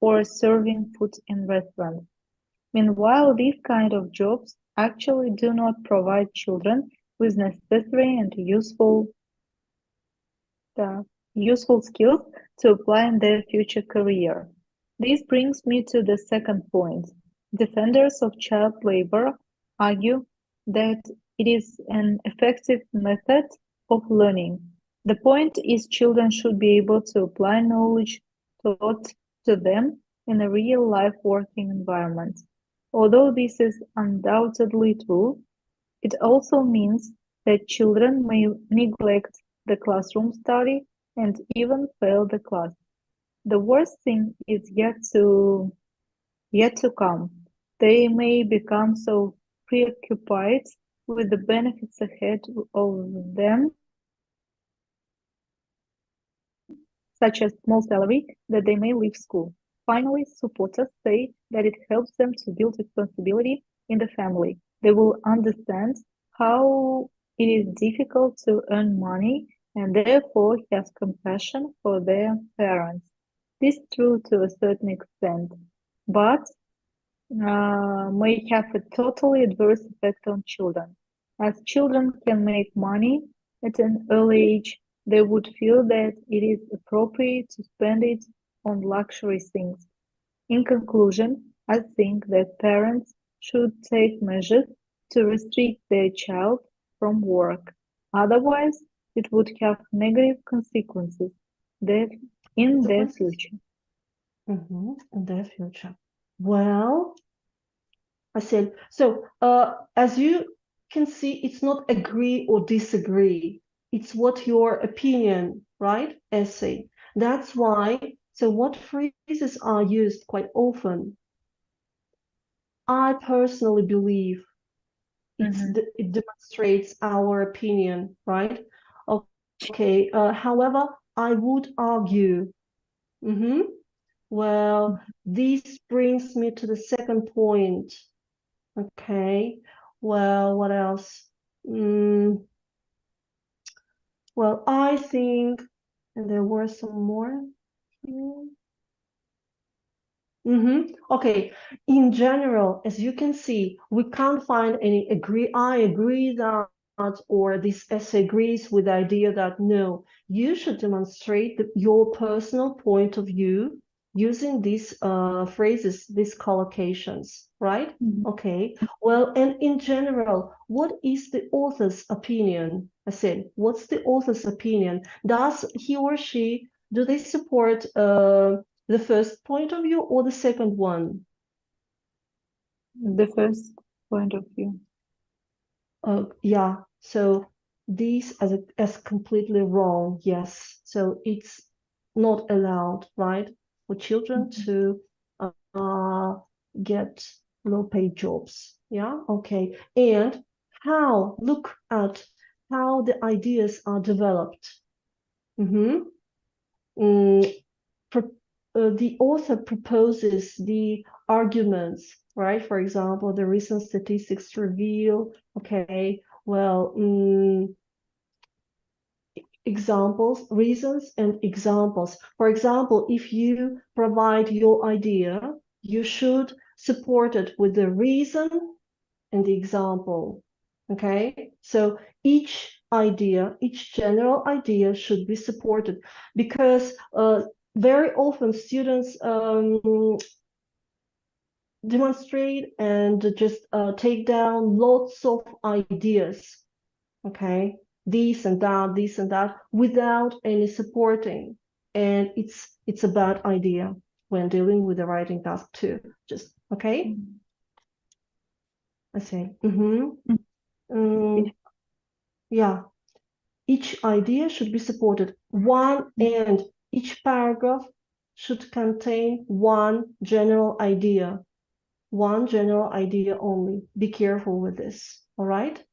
or serving food in restaurants. Meanwhile, these kind of jobs actually do not provide children with necessary and the useful skills to apply in their future career. This brings me to the second point. Defenders of child labor argue that it is an effective method of learning. The point is children should be able to apply knowledge taught to them in a real-life working environment. Although this is undoubtedly true, it also means that children may neglect the classroom study and even fail the class. The worst thing is yet to come. They may become so preoccupied with the benefits ahead of them, such as small salary, that they may leave school. Finally, supporters say that it helps them to build responsibility in the family. They will understand how it is difficult to earn money and therefore have compassion for their parents. This is true to a certain extent, but may have a totally adverse effect on children. As children can make money at an early age, they would feel that it is appropriate to spend it on luxury things. In conclusion, I think that parents should take measures to restrict their child from work. Otherwise, it would have negative consequences that in their Consequences future. in their future. Well, I said, so as you can see, it's not agree or disagree. It's what your opinion, right? Essay. That's why, so what phrases are used quite often? I personally believe Mhm. it demonstrates our opinion, right? Okay, however, I would argue. Mhm. Well, this brings me to the second point. Okay. Well, what else? Mm, well, I think, and there were some more. Okay. In general, as you can see, we can't find any agree. I agree that, or this essay agrees with the idea that no, you should demonstrate your personal point of view using these phrases, these collocations, right? Mhm. Okay. Well, and in general, what is the author's opinion? I said, what's the author's opinion? Does he or she do they support the first point of view or the second one? The first point of view. Yeah, so these as completely wrong, yes. So it's not allowed, right, for children Mhm. to uh, get low-paid jobs. Yeah, okay. And look at how the ideas are developed. Mm-hmm. The author proposes the arguments, right? For example, the recent statistics reveal, okay, well, examples, reasons and examples. For example, if you provide your idea, you should support it with the reason and the example. Okay, so each idea, each general idea should be supported, because very often students demonstrate and just take down lots of ideas, okay, this and that, without any supporting, and it's a bad idea when dealing with the writing task too. Just okay. I say yeah, each idea should be supported, and each paragraph should contain one general idea only. Be careful with this, all right?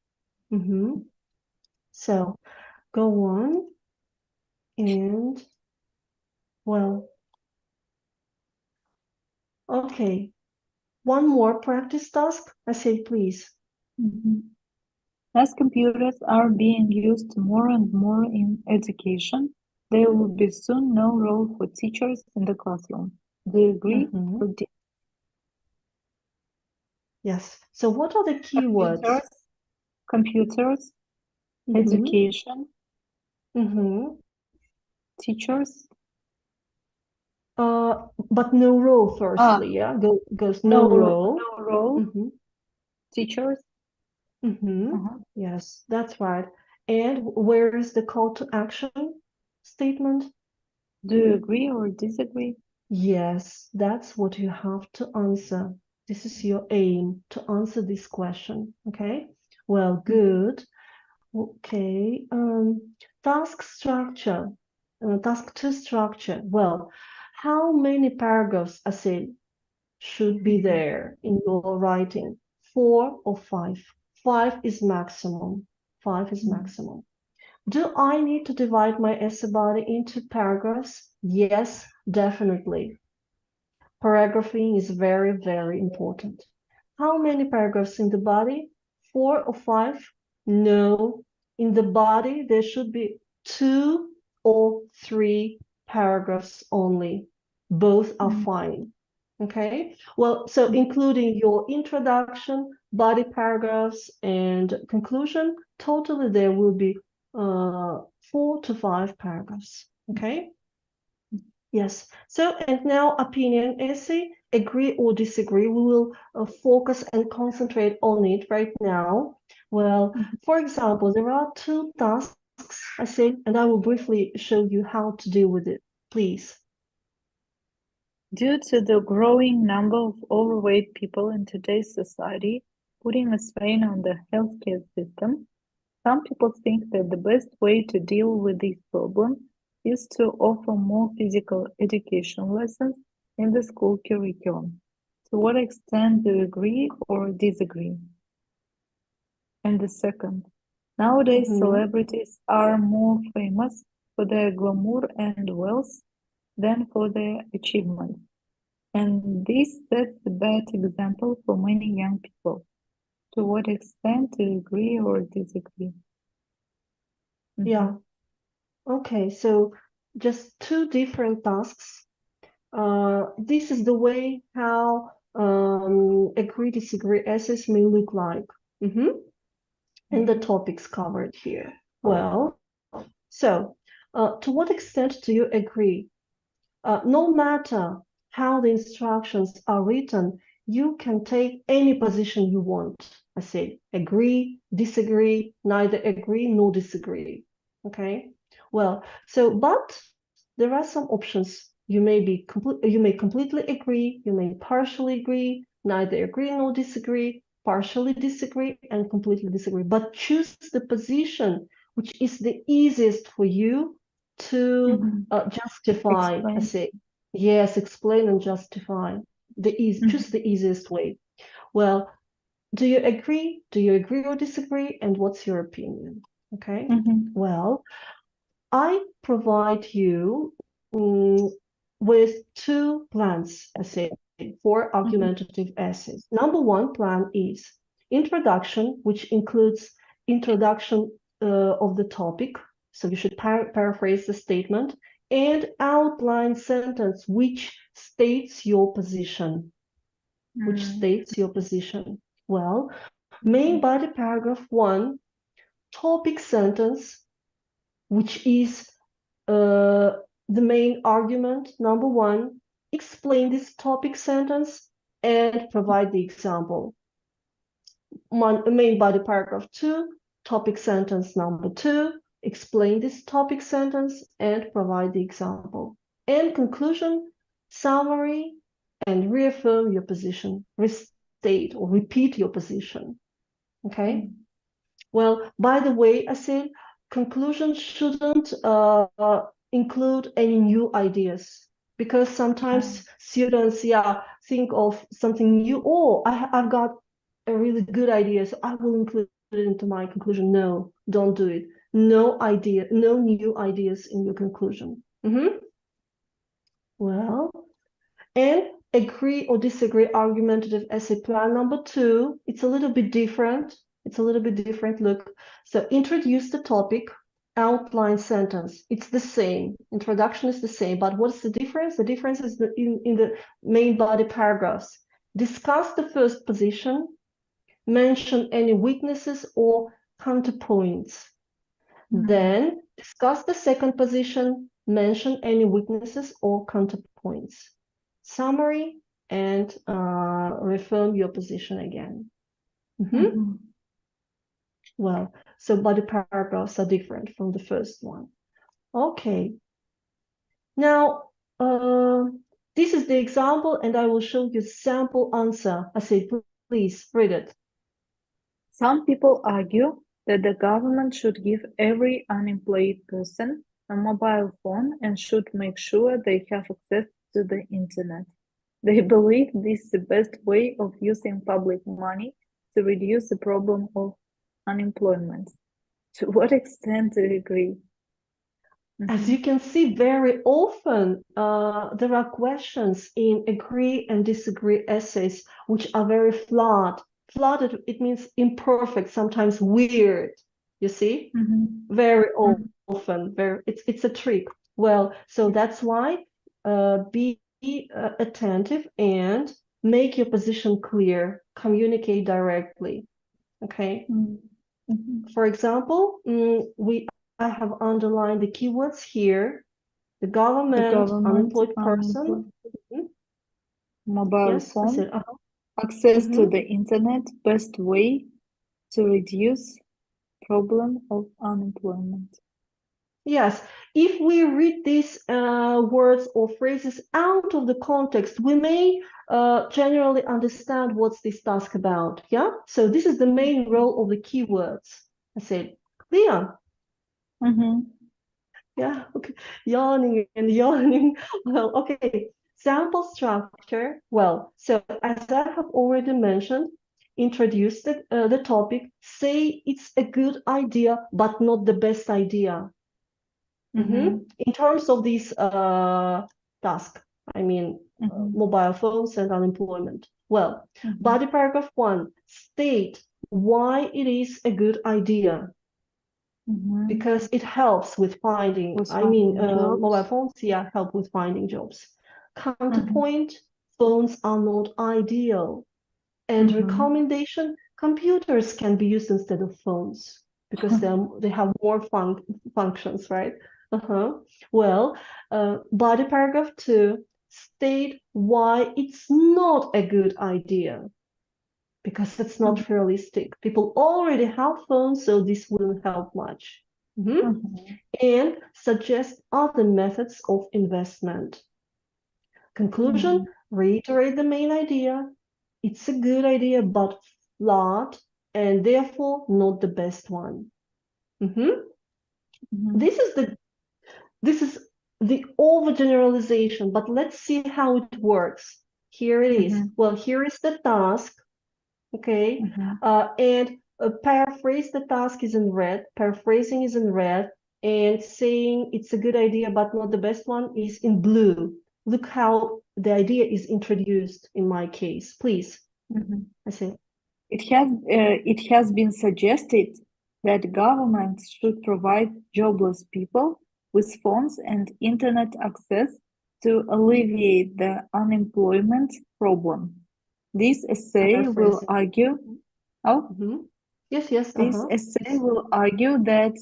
So go on, and well, okay, one more practice task. I say, please. As computers are being used more and more in education, there will be soon no role for teachers in the classroom. Do you agree? Or Yes. So what are the keywords? Computers, education, teachers. But no role firstly, yeah? Goes no role. No role. Teachers. Yes, that's right. And where is the call to action statement? Do you agree or disagree? Yes, that's what you have to answer. This is your aim, to answer this question. Okay, well, good. Okay, task structure, task two structure. Well, how many paragraphs, I said, should be there in your writing? 4 or 5? 5 is maximum. 5 is maximum. Do I need to divide my essay body into paragraphs? Yes, definitely. Paragraphing is very, very important. How many paragraphs in the body? 4 or 5? No. In the body, there should be 2 or 3 paragraphs only. Both are fine. Okay, well, so including your introduction, body paragraphs, and conclusion, totally there will be 4 to 5 paragraphs. Okay. Yes. So, and now opinion essay, agree or disagree. We will focus and concentrate on it right now. Well, for example, there are 2 tasks, I said, and I will briefly show you how to deal with it. Please. Due to the growing number of overweight people in today's society, putting a strain on the healthcare system, some people think that the best way to deal with this problem is to offer more physical education lessons in the school curriculum. To what extent do you agree or disagree? And the second, nowadays celebrities are more famous for their glamour and wealth than for their achievements. And this sets a bad example for many young people. To what extent do you agree or disagree? Yeah. Okay, so just 2 different tasks. This is the way how agree disagree essays may look like. And the topics covered here. Well, so to what extent do you agree? No matter how the instructions are written, you can take any position you want. I say agree, disagree, neither agree nor disagree. Okay. Well, so but there are some options. You may completely agree, you may partially agree, neither agree nor disagree, partially disagree, and completely disagree. But choose the position which is the easiest for you to justify. I say yes, explain and justify. Choose the easiest way. Well, do you agree? Do you agree or disagree? And what's your opinion? Okay. Well, I provide you with 2 plans, I say, for argumentative essays. Number 1 plan is introduction, which includes introduction of the topic, So you should paraphrase the statement and outline sentence which states your position. Which states your position. Well, main body paragraph 1, topic sentence, which is the main argument, number 1, explain this topic sentence and provide the example. Main body paragraph 2, topic sentence number 2, explain this topic sentence and provide the example. And conclusion, summary, and reaffirm your position, restate or repeat your position. Okay? Well, by the way, I said conclusion shouldn't include any new ideas, because sometimes students, think of something new. Oh, I've got a really good idea, so I will include it into my conclusion. No, don't do it. No new ideas in your conclusion. Well, and agree or disagree argumentative essay plan number 2. It's a little bit different. Look, so introduce the topic, outline sentence. It's the same. Introduction is the same, but what's the difference? The difference is in the main body paragraphs. Discuss the first position, mention any weaknesses or counterpoints. Then discuss the second position, mention any weaknesses or counterpoints. Summary and reaffirm your position again. Well, so body paragraphs are different from the first one. Okay. Now, this is the example, and I will show you sample answer. I say, please read it. Some people argue that the government should give every unemployed person a mobile phone and should make sure they have access to the internet. They believe this is the best way of using public money to reduce the problem of unemployment. To what extent do you agree? As you can see, very often there are questions in agree and disagree essays which are very flawed. Flawed, it means imperfect, sometimes weird. You see? Very often. It's a trick. Well, so that's why be attentive and make your position clear. Communicate directly. Okay? For example, I have underlined the keywords here. The government, unemployed person. Mobile phone, access to the internet, best way to reduce problem of unemployment. Yes, if we read these words or phrases out of the context, we may generally understand what's this task about. Yeah, so this is the main role of the keywords. I said, clear? Yeah, okay. Yawning and yawning. Well, okay. Sample structure. Well, so as I have already mentioned, introduce the topic, say it's a good idea, but not the best idea. In terms of this task, I mean, mobile phones and unemployment. Well, body paragraph 1, state why it is a good idea. Because it helps with finding, mobile phones, help with finding jobs. Counterpoint, phones are not ideal. And recommendation, computers can be used instead of phones because they have more functions, right? Well, body paragraph 2, state why it's not a good idea. Because it's not realistic. People already have phones, so this wouldn't help much. And suggest other methods of investment. Conclusion, reiterate the main idea. It's a good idea, but flawed, and therefore not the best one. This is the overgeneralization, but let's see how it works. Here it is. Well, here is the task. Okay, and paraphrase the task is in red, paraphrasing is in red, and saying it's a good idea but not the best one is in blue. Look how the idea is introduced in my case, please. I say it has been suggested that governments should provide jobless people with phones and internet access to alleviate the unemployment problem. This essay will Paraphrasing. argue, oh, Mhm. Yes, yes, this essay will argue that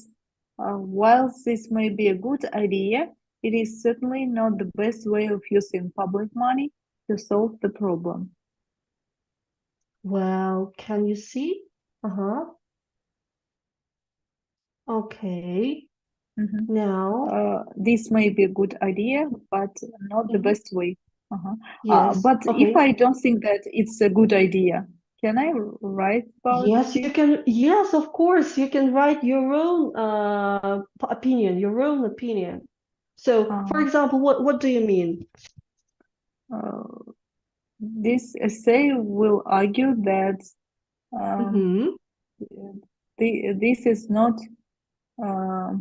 while this may be a good idea, it is certainly not the best way of using public money to solve the problem. Well, can you see? Uh-huh. Okay. Mhm. Now, This may be a good idea, but not the mhm. best way. Uh-huh. Yes. But if Okay. I don't think that it's a good idea, can I write about Yes, you it? can. Yes, of course, you can write your own opinion, your own opinion. So, for Uh, example, what do you mean? uh, this essay will argue that um, Mm-hmm. this is not a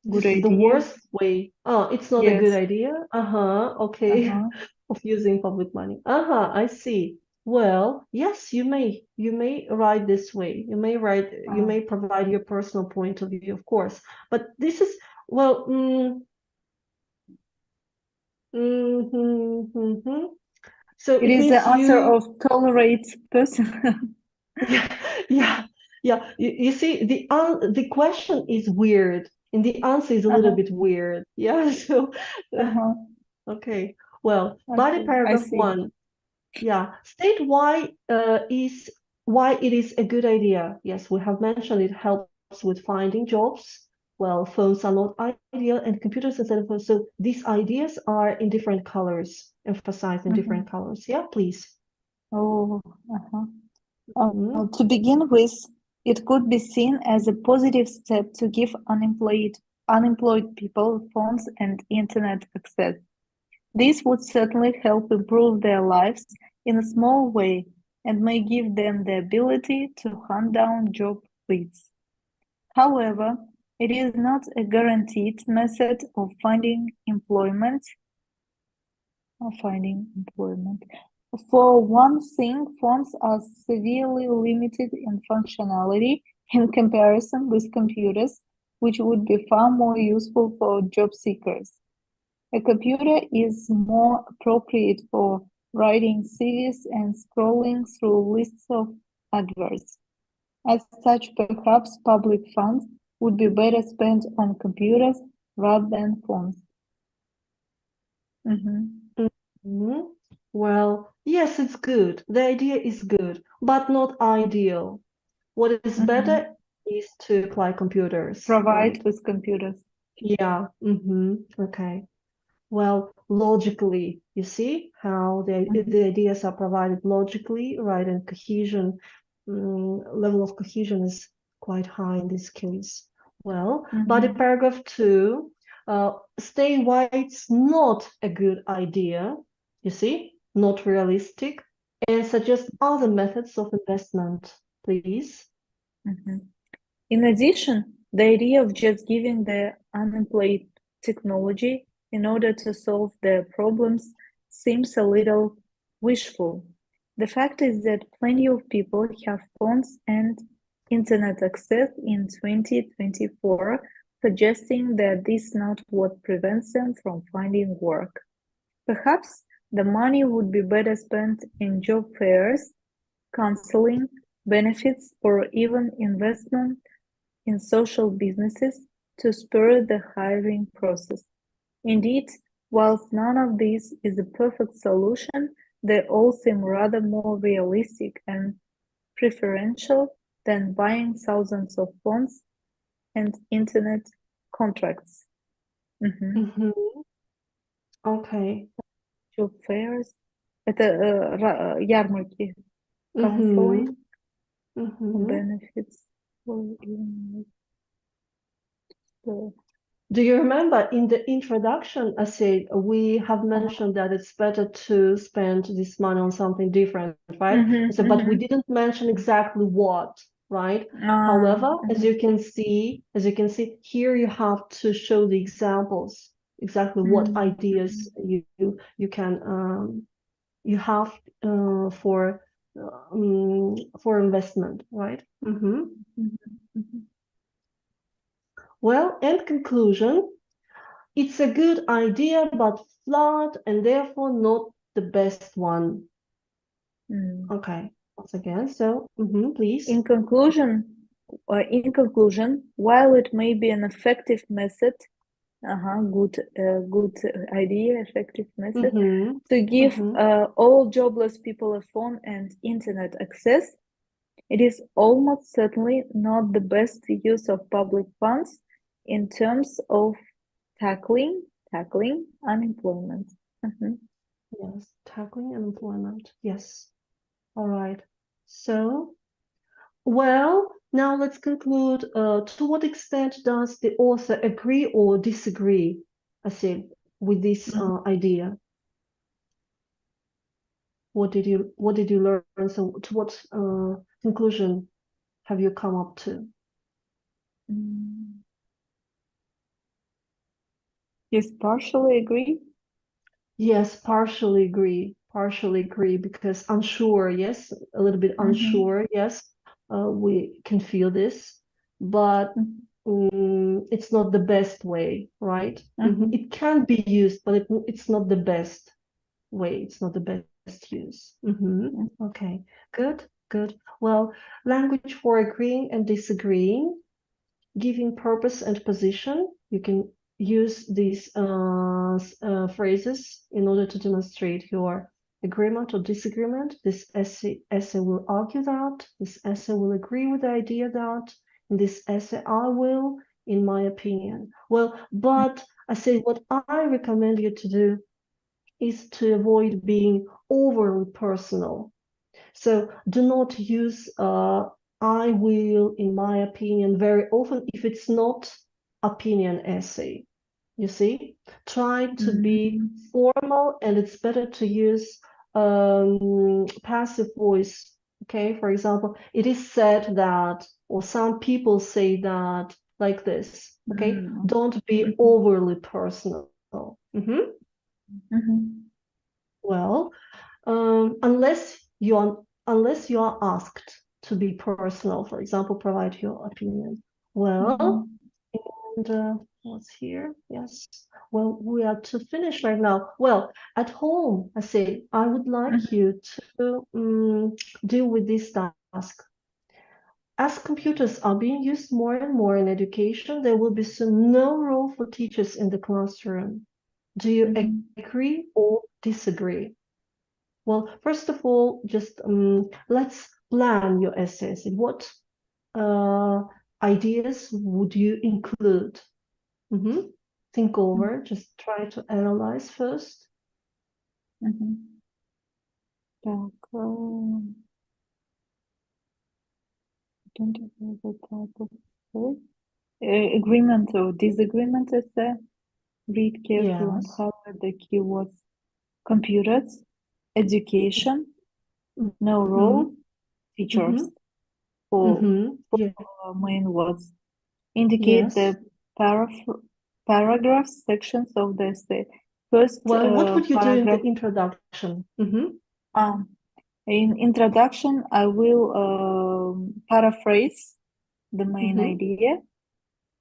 good This is the idea. worst way. Oh, it's not a good Yes. idea. Uh-huh. Okay. Uh-huh. Of using public money. Uh-huh. I see. Well, yes, you may write this way. You Uh, may provide your personal point of view, of course. But this is, well, mm-hmm. So it it is the means answer you, of tolerate person. yeah, yeah, yeah. You see, the question is weird, and the answer is a little Uh-huh. bit weird. Yeah. So, Uh-huh. okay. Well, body Okay, I paragraph see. one. Yeah. State why it is a good idea. Yes, we have mentioned it helps with finding jobs. Well, phones are not ideal, and computers instead of phones. So these ideas are in different colors, emphasized in different Mhm. colors. Yeah, please. Oh, uh-huh. Mhm. To begin with, it could be seen as a positive step to give unemployed people phones and internet access. This would certainly help improve their lives in a small way and may give them the ability to hunt down job leads. However, it is not a guaranteed method of finding employment. For one thing, phones are severely limited in functionality in comparison with computers, which would be far more useful for job seekers. A computer is more appropriate for writing CVs and scrolling through lists of adverts. As such, perhaps public funds would be better spent on computers rather than phones. Mhm. Mhm. Well, yes, it's good. The idea is good, but not ideal. What is Mhm. better is to apply computers, Provide right? with computers. Yeah. Okay. Well, logically, you see how Mhm. the ideas are provided logically, right? And cohesion, level of cohesion is quite high in this case. Well, body Mhm. paragraph two, stay why it's not a good idea, you see, not realistic, and suggest other methods of investment, please. Mhm. In addition, the idea of just giving the unemployed technology in order to solve their problems seems a little wishful. The fact is that plenty of people have phones and internet access in 2024, suggesting that this is not what prevents them from finding work. Perhaps the money would be better spent in job fairs, counseling, benefits, or even investment in social businesses to spur the hiring process. Indeed, whilst none of these is a perfect solution, they all seem rather more realistic and preferential than buying thousands of phones and internet contracts. Мгм. Mhm. Okay. Job fairs. Это ярмарки. Mhm. Counseling, Mhm. benefits. Or even, Do you remember in the introduction, I said we have uh, mentioned that it's better to spend this money on something different, right? мгм, So, but we мгм. didn't mention exactly what, right? А, However, мгм, as you can see here, you have to show the examples, exactly what ideas мгм, you can you have for for investment, right? Mhm. Well, in conclusion, it's a good idea, but flawed and therefore not the best one. Mm. Okay, once again, so please. In conclusion, while it may be an effective method, good idea, effective method Mm-hmm. to give Mm-hmm. all jobless people a phone and internet access, it is almost certainly not the best use of public funds in terms of tackling unemployment. Mhm. Yes, tackling unemployment. Yes. All right. So, well, now let's conclude. To what extent does the author agree or disagree, I say, with this Mhm. idea? What did you learn? So, to what conclusion have you come up to? Mm. Yes, partially agree. Yes, partially agree because unsure, yes, a little bit Mhm. unsure, yes, we can feel this, but Mhm. it's not the best way, right? Mhm. It can be used, but it's not the best way, it's not the best use. Okay, good, good. Well, language for agreeing and disagreeing, giving purpose and position. You can use these phrases in order to demonstrate your agreement or disagreement. This essay will argue that. This essay will agree with the idea that. In this essay, I will, in my opinion. Well, but I say what I recommend you to do is to avoid being overly personal. So do not use I will, in my opinion, very often if it's not opinion essay. You see, try to be Mhm. formal, and it's better to use passive voice. Okay, for example, it is said that, or some people say that, like this. Okay, Mhm. don't be Mhm. overly personal. Mhm. Well, unless you are asked to be personal, for example, provide your opinion. Well, Mhm. and what's here? Yes. Well, we are to finish right now. Well, at home, I say I would like Mhm. you to deal with this task. As computers are being used more and more in education, there will be soon no role for teachers in the classroom. Do you Mhm. agree or disagree? Well, first of all, just let's plan your essays. What uh, ideas would you include? Mhm. Think over, just try to analyze first. Mhm. Так, don't know the type of word. Agreement or disagreement essay. Read carefully and Yes. highlight the keywords. Computers, education, no Mm-hmm. role, teachers. Mm-hmm. For Mm-hmm. four Yeah. main words. Indicate Yes. the paragraph sections of the essay. First Well, what would you do in the paragraph. introduction? Mm-hmm. Um, in introduction, I will paraphrase the main Mm-hmm. idea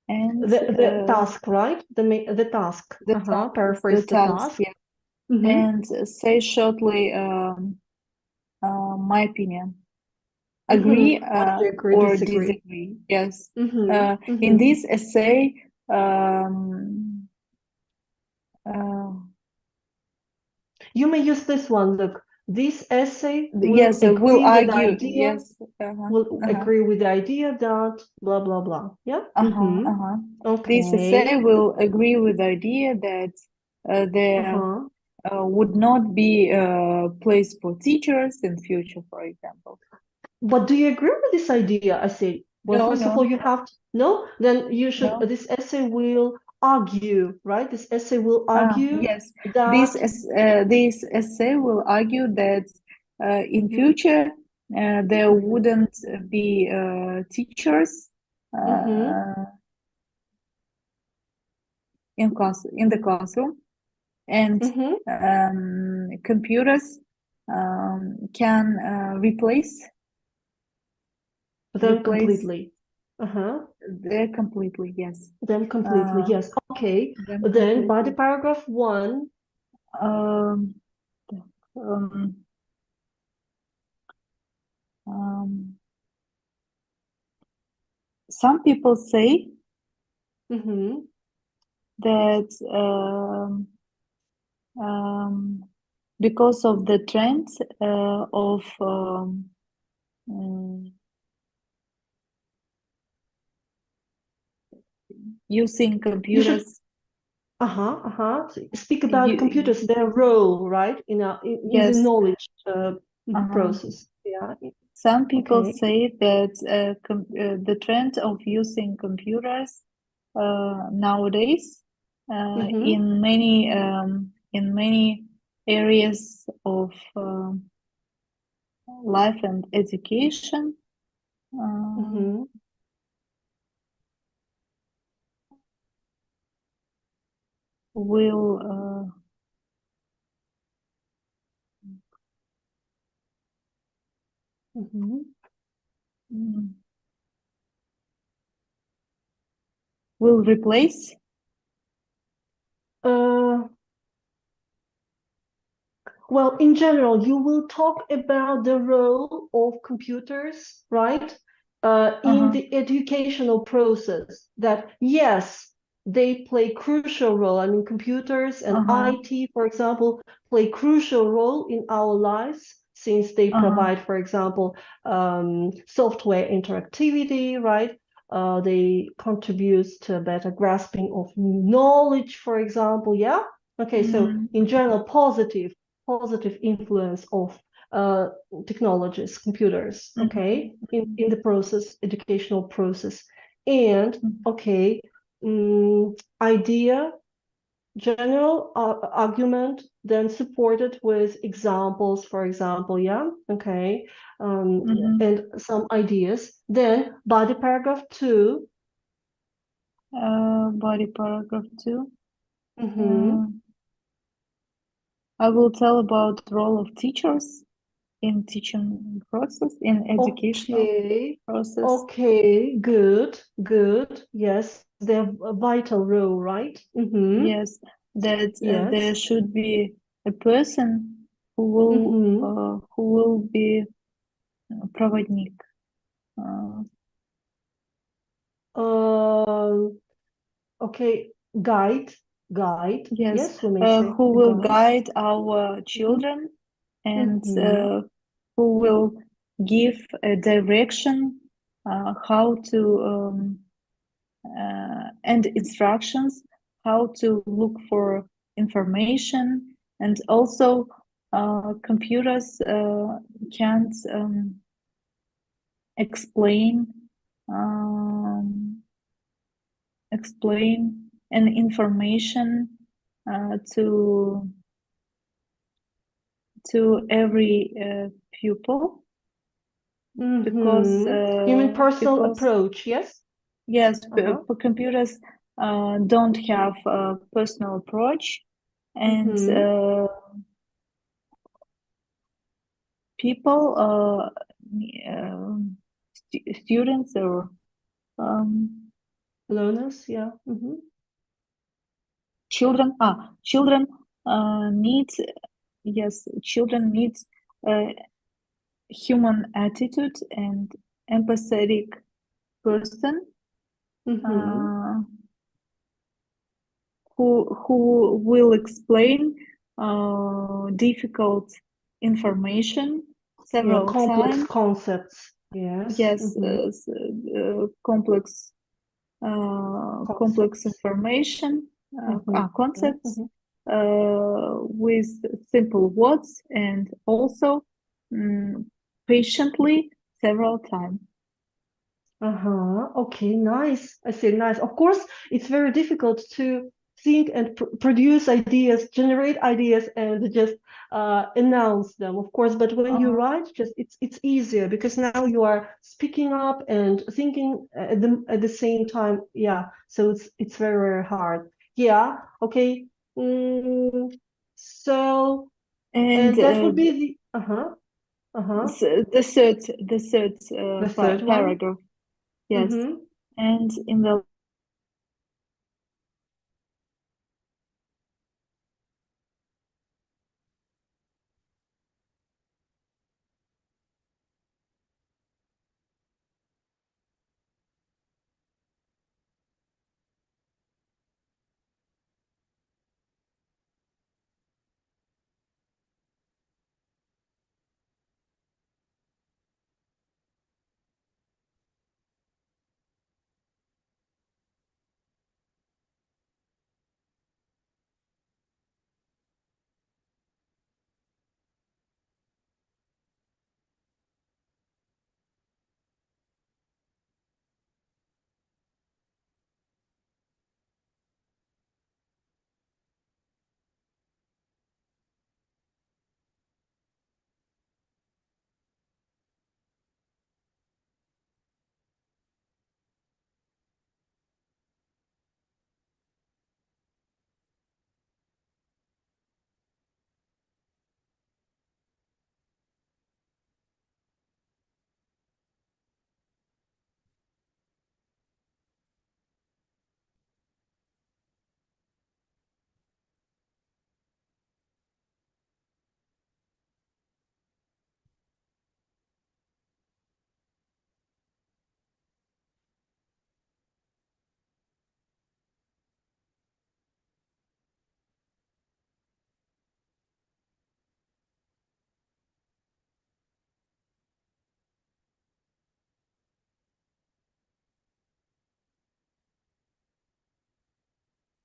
and The task, right? The task. the Paraphrase the task, task. yeah, Mm-hmm. and say shortly my opinion. Agree Mm-hmm. What do you agree, or disagree? disagree. Yes. Mm-hmm. In Mm-hmm. this essay, uh, You may use this one. Look, this essay will yes, will agree with the argue. idea, Yes. Uh-huh. will Uh-huh. agree with the idea that blah blah blah. Yeah. Uh-huh. Mm-hmm. Uh-huh. This essay Okay. will agree with the idea that there Uh-huh. would not be a place for teachers in future, for example. But do you agree with this idea? I say, well, No, first of all, no, you have to, no, then you should, no. this essay will argue, right? This essay will argue Yes, that, this essay will argue that in mm-hmm, future there mm-hmm, wouldn't be teachers mm-hmm, uh, in the classroom, and mm-hmm, computers. can replace Them replace completely. Uh-huh. them completely. Yes, Them completely. uh, Yes. Okay. them Then by the completely. paragraph one. Um, um, um, some people say Mm-hmm. that because of the trend of mm, using You should computers. So speak about computers, You, their role, right, in the yes, knowledge uh, process. Yeah. some people Okay. say that the trend of using computers nowadays Mm-hmm. in many areas of life and education uh, Mm-hmm. will Mm-hmm. mm, will replace. Uh, Well, in general, you will talk about the role of computers, right? In Uh-huh, the educational process, that yes, they play crucial role. I mean, computers and uh-huh, IT, for example, play crucial role in our lives since they uh-huh. provide, for example, software interactivity, right? They contribute to a better grasping of new knowledge, for example. Yeah. Okay, so Mm, in general, positive influence of uh, technologies, computers, okay, in the process, educational process. And mhm, okay, idea, general argument, then supported with examples, for example, yeah, okay, mhm. and some ideas. Then body paragraph two. Body paragraph 2. Mm-hmm. Uh, I will tell about role of teachers in teaching process, in educational Okay, process. okay, good. Yes, they have a vital role, right? Mm-hmm. Yes, that there Yes. should be a person Mm-hmm. who will be проводник. Uh, Um, okay, guide, guide. yes, Yes, we may say who a will guide. guide our Mm-hmm. children and Mm-hmm. who will give a direction how to and instructions how to look for information, and also computers can't explain um, explain an information to every pupil Mm-hmm. You mean personal because approach, yes? yes, Uh-huh. computers don't have a personal approach, and Mm-hmm. people, students or um, Learners, yeah. Mm-hmm. children need, yes, children need uh, human attitude and empathetic person Mm-hmm. uh, who will explain difficult information Yeah, several complex times. concepts. Yes. Yes, Mm-hmm. complex Concepts. information, Mm-hmm. concepts Mm-hmm. with simple words, and also mm, patiently several times. Uh-huh. Okay, nice. I say nice. Of course, it's very difficult to think and produce ideas, generate ideas, and just announce them, of course. But when you Uh, write, just it's easier because now you are speaking up and thinking at the same time. Yeah. So it's very, very hard. Yeah. Okay. Mm, so and and that would be the. Uh-huh. Uh-huh. The The third third one. paragraph. Yes, Mm-hmm. and in the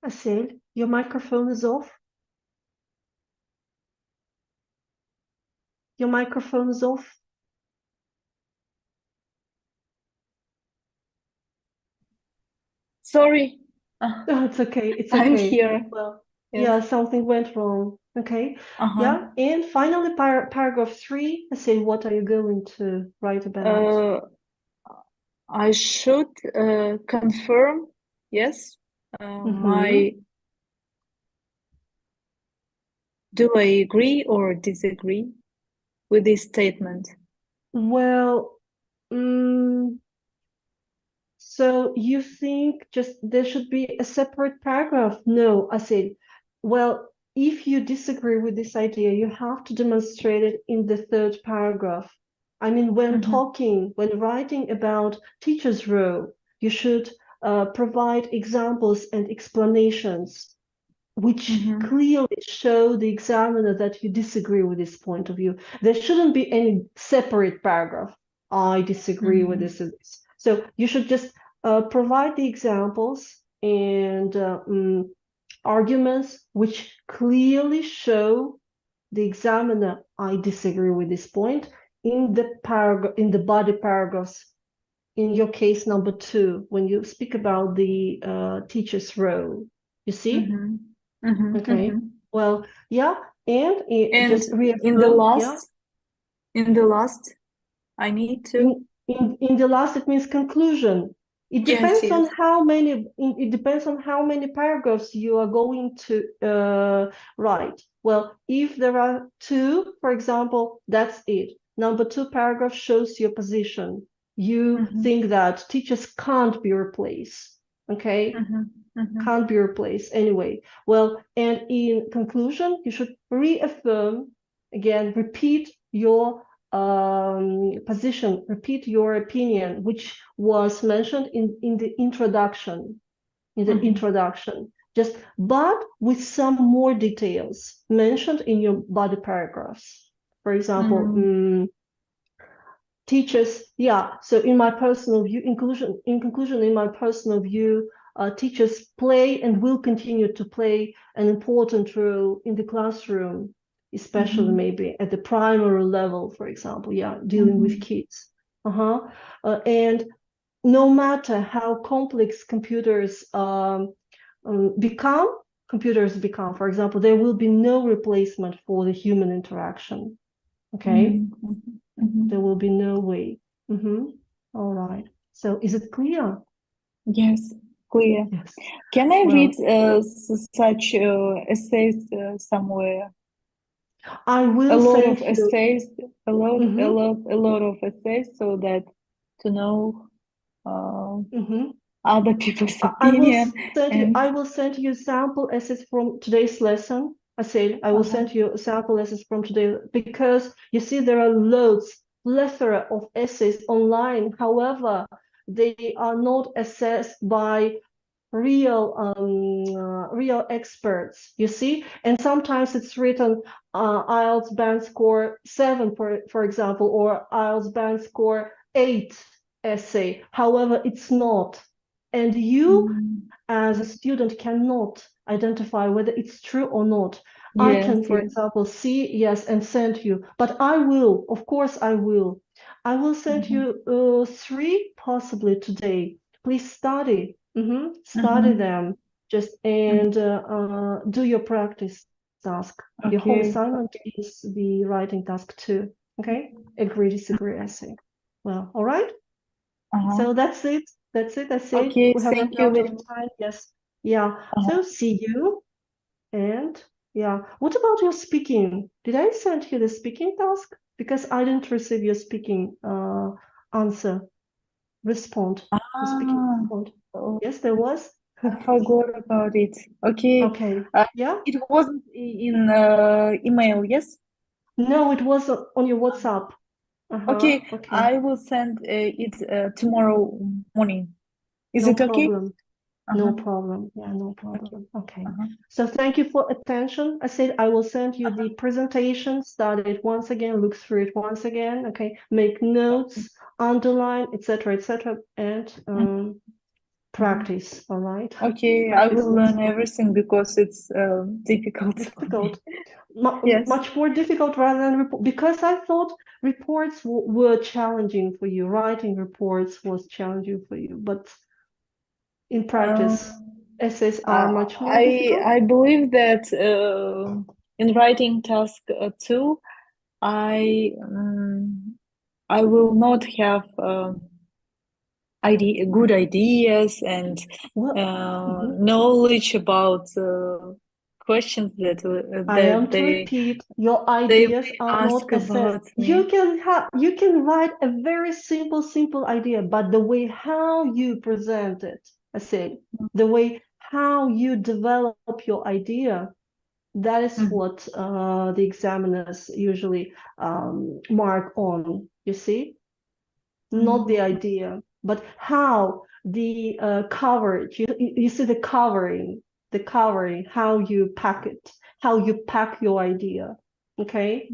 Asil, your microphone is off. Your microphone is off. sorry, Oh, it's okay. It's I'm okay. here. Well, Yes. yeah, something went wrong. Okay. Uh-huh. Yeah. And finally, paragraph 3, I say, what are you going to write about? Uh, I should confirm, yes, Mm-hmm. my do I agree or disagree with this statement? Well, mm, so you think just there should be a separate paragraph? No, I said, well, if you disagree with this idea, you have to demonstrate it in the third paragraph. I mean, Mm-hmm. when writing about teacher's role, you should provide examples and explanations which Mm-hmm. clearly show the examiner that you disagree with this point of view. There shouldn't be any separate paragraph. I disagree with Mm-hmm. this and this. So you should just provide the examples and arguments which clearly show the examiner I disagree with this point in the paragraph in the body paragraphs. In your case number 2, when you speak about the teacher's role, you see. Mm-hmm. Mm-hmm. Okay. Mm-hmm. Well, yeah, and And just in the reaffirm, yeah. last, in the last, I need to. In the last, it means conclusion. It Yes, depends yes. on how many. It depends on how many paragraphs you are going to write. Well, if there are 2, for example, that's it. Number 2 paragraph shows your position. You Mm-hmm. think that teachers can't be replaced. Okay, Mm-hmm. Mm-hmm. can't be replaced anyway. Well, and in conclusion, you should reaffirm, again, repeat your position, repeat your opinion, which was mentioned in the introduction, Mm-hmm. just but with some more details mentioned in your body paragraphs. For example, Mm-hmm. teachers, yeah, so in my personal view, in conclusion, in my personal view, teachers play and will continue to play an important role in the classroom, especially Mm-hmm. maybe at the primary level, for example, yeah, dealing with Mm-hmm. kids. And no matter how complex become, for example, there will be no replacement for the human interaction. Okay, Mm-hmm. Mm-hmm. there will be no way. Mm-hmm. All right. So is it clear? Yes, clear. Yes. Can I read Well, such essays somewhere? I a will lot send of you. essays, Mhm, a lot of essays, so that to know uh, mhm. other people's I will opinion send you. and I will send you sample essays from today's lesson. I said I will uh-huh. send you sample essays from today because you see there are loads, plethora of essays online. However, they are not assessed by real experts, you see. And sometimes it's written IELTS band score 7, for example, or IELTS band score 8 essay. However, it's not. And you Mm, as a student cannot identify whether it's true or not. I yes, can, for yes. example, see, yes, and send you, but I will, of course, I will. I will send Mm-hmm. you 3 possibly today. Please study, study Mm-hmm. them, just and do your practice task. Your home Okay, assignment okay. is the writing task too. Okay, agree, disagree, essay. Well, all right. Uh-huh. So that's it. That's it. I say Okay, we have run thank you out very of much. time. Yes. Yeah. Uh-huh. So see you. And yeah. What about your speaking? Did I send you the speaking task? Because I didn't receive your speaking answer. Respond. The speaking Ah, respond. oh, Yes, there was. I forgot about it. Okay, Okay. uh, Yeah. it wasn't in email, yes? No, it was on your WhatsApp. Uh-huh. Okay, Okay. I will send it tomorrow morning. Is No it okay? problem. No Uh-huh. problem. Yeah, no Okay. problem. Okay. Uh-huh. So thank you for attention. I said I will send you the presentation, study it once again, look through it once again. Okay. Make Okay. notes, underline, etc., and Mhm. Mhm. practice. All right. Okay, I Practice will makes learn everything because it's difficult for me. difficult. Yes. Much more difficult rather than report because I thought reports were challenging for you. Writing reports was challenging for you, but in Um, practice, essays are much more difficult. I believe that in writing task two, I I will not have good ideas and Well, mhm. knowledge about questions I that am to repeat, your they ideas may are not ask assessed. about me. You can write a very simple idea, but the way how you present it, I say, the way how you develop your idea, that is Mhm. what the examiners usually mark on. You see, not the Mhm. idea, but how the coverage. You see the covering, how you pack it, how you pack your idea. Okay.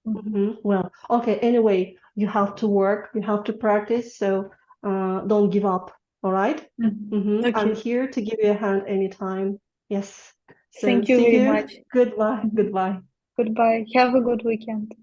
Mhm. Well, okay. Anyway, you have to work, you have to practice, so don't give up. All right. Mhm. I'm Okay. here to give you a hand anytime. Yes. So Thank you see very you. much. Goodbye. Mhm. Goodbye. Goodbye. Have a good weekend.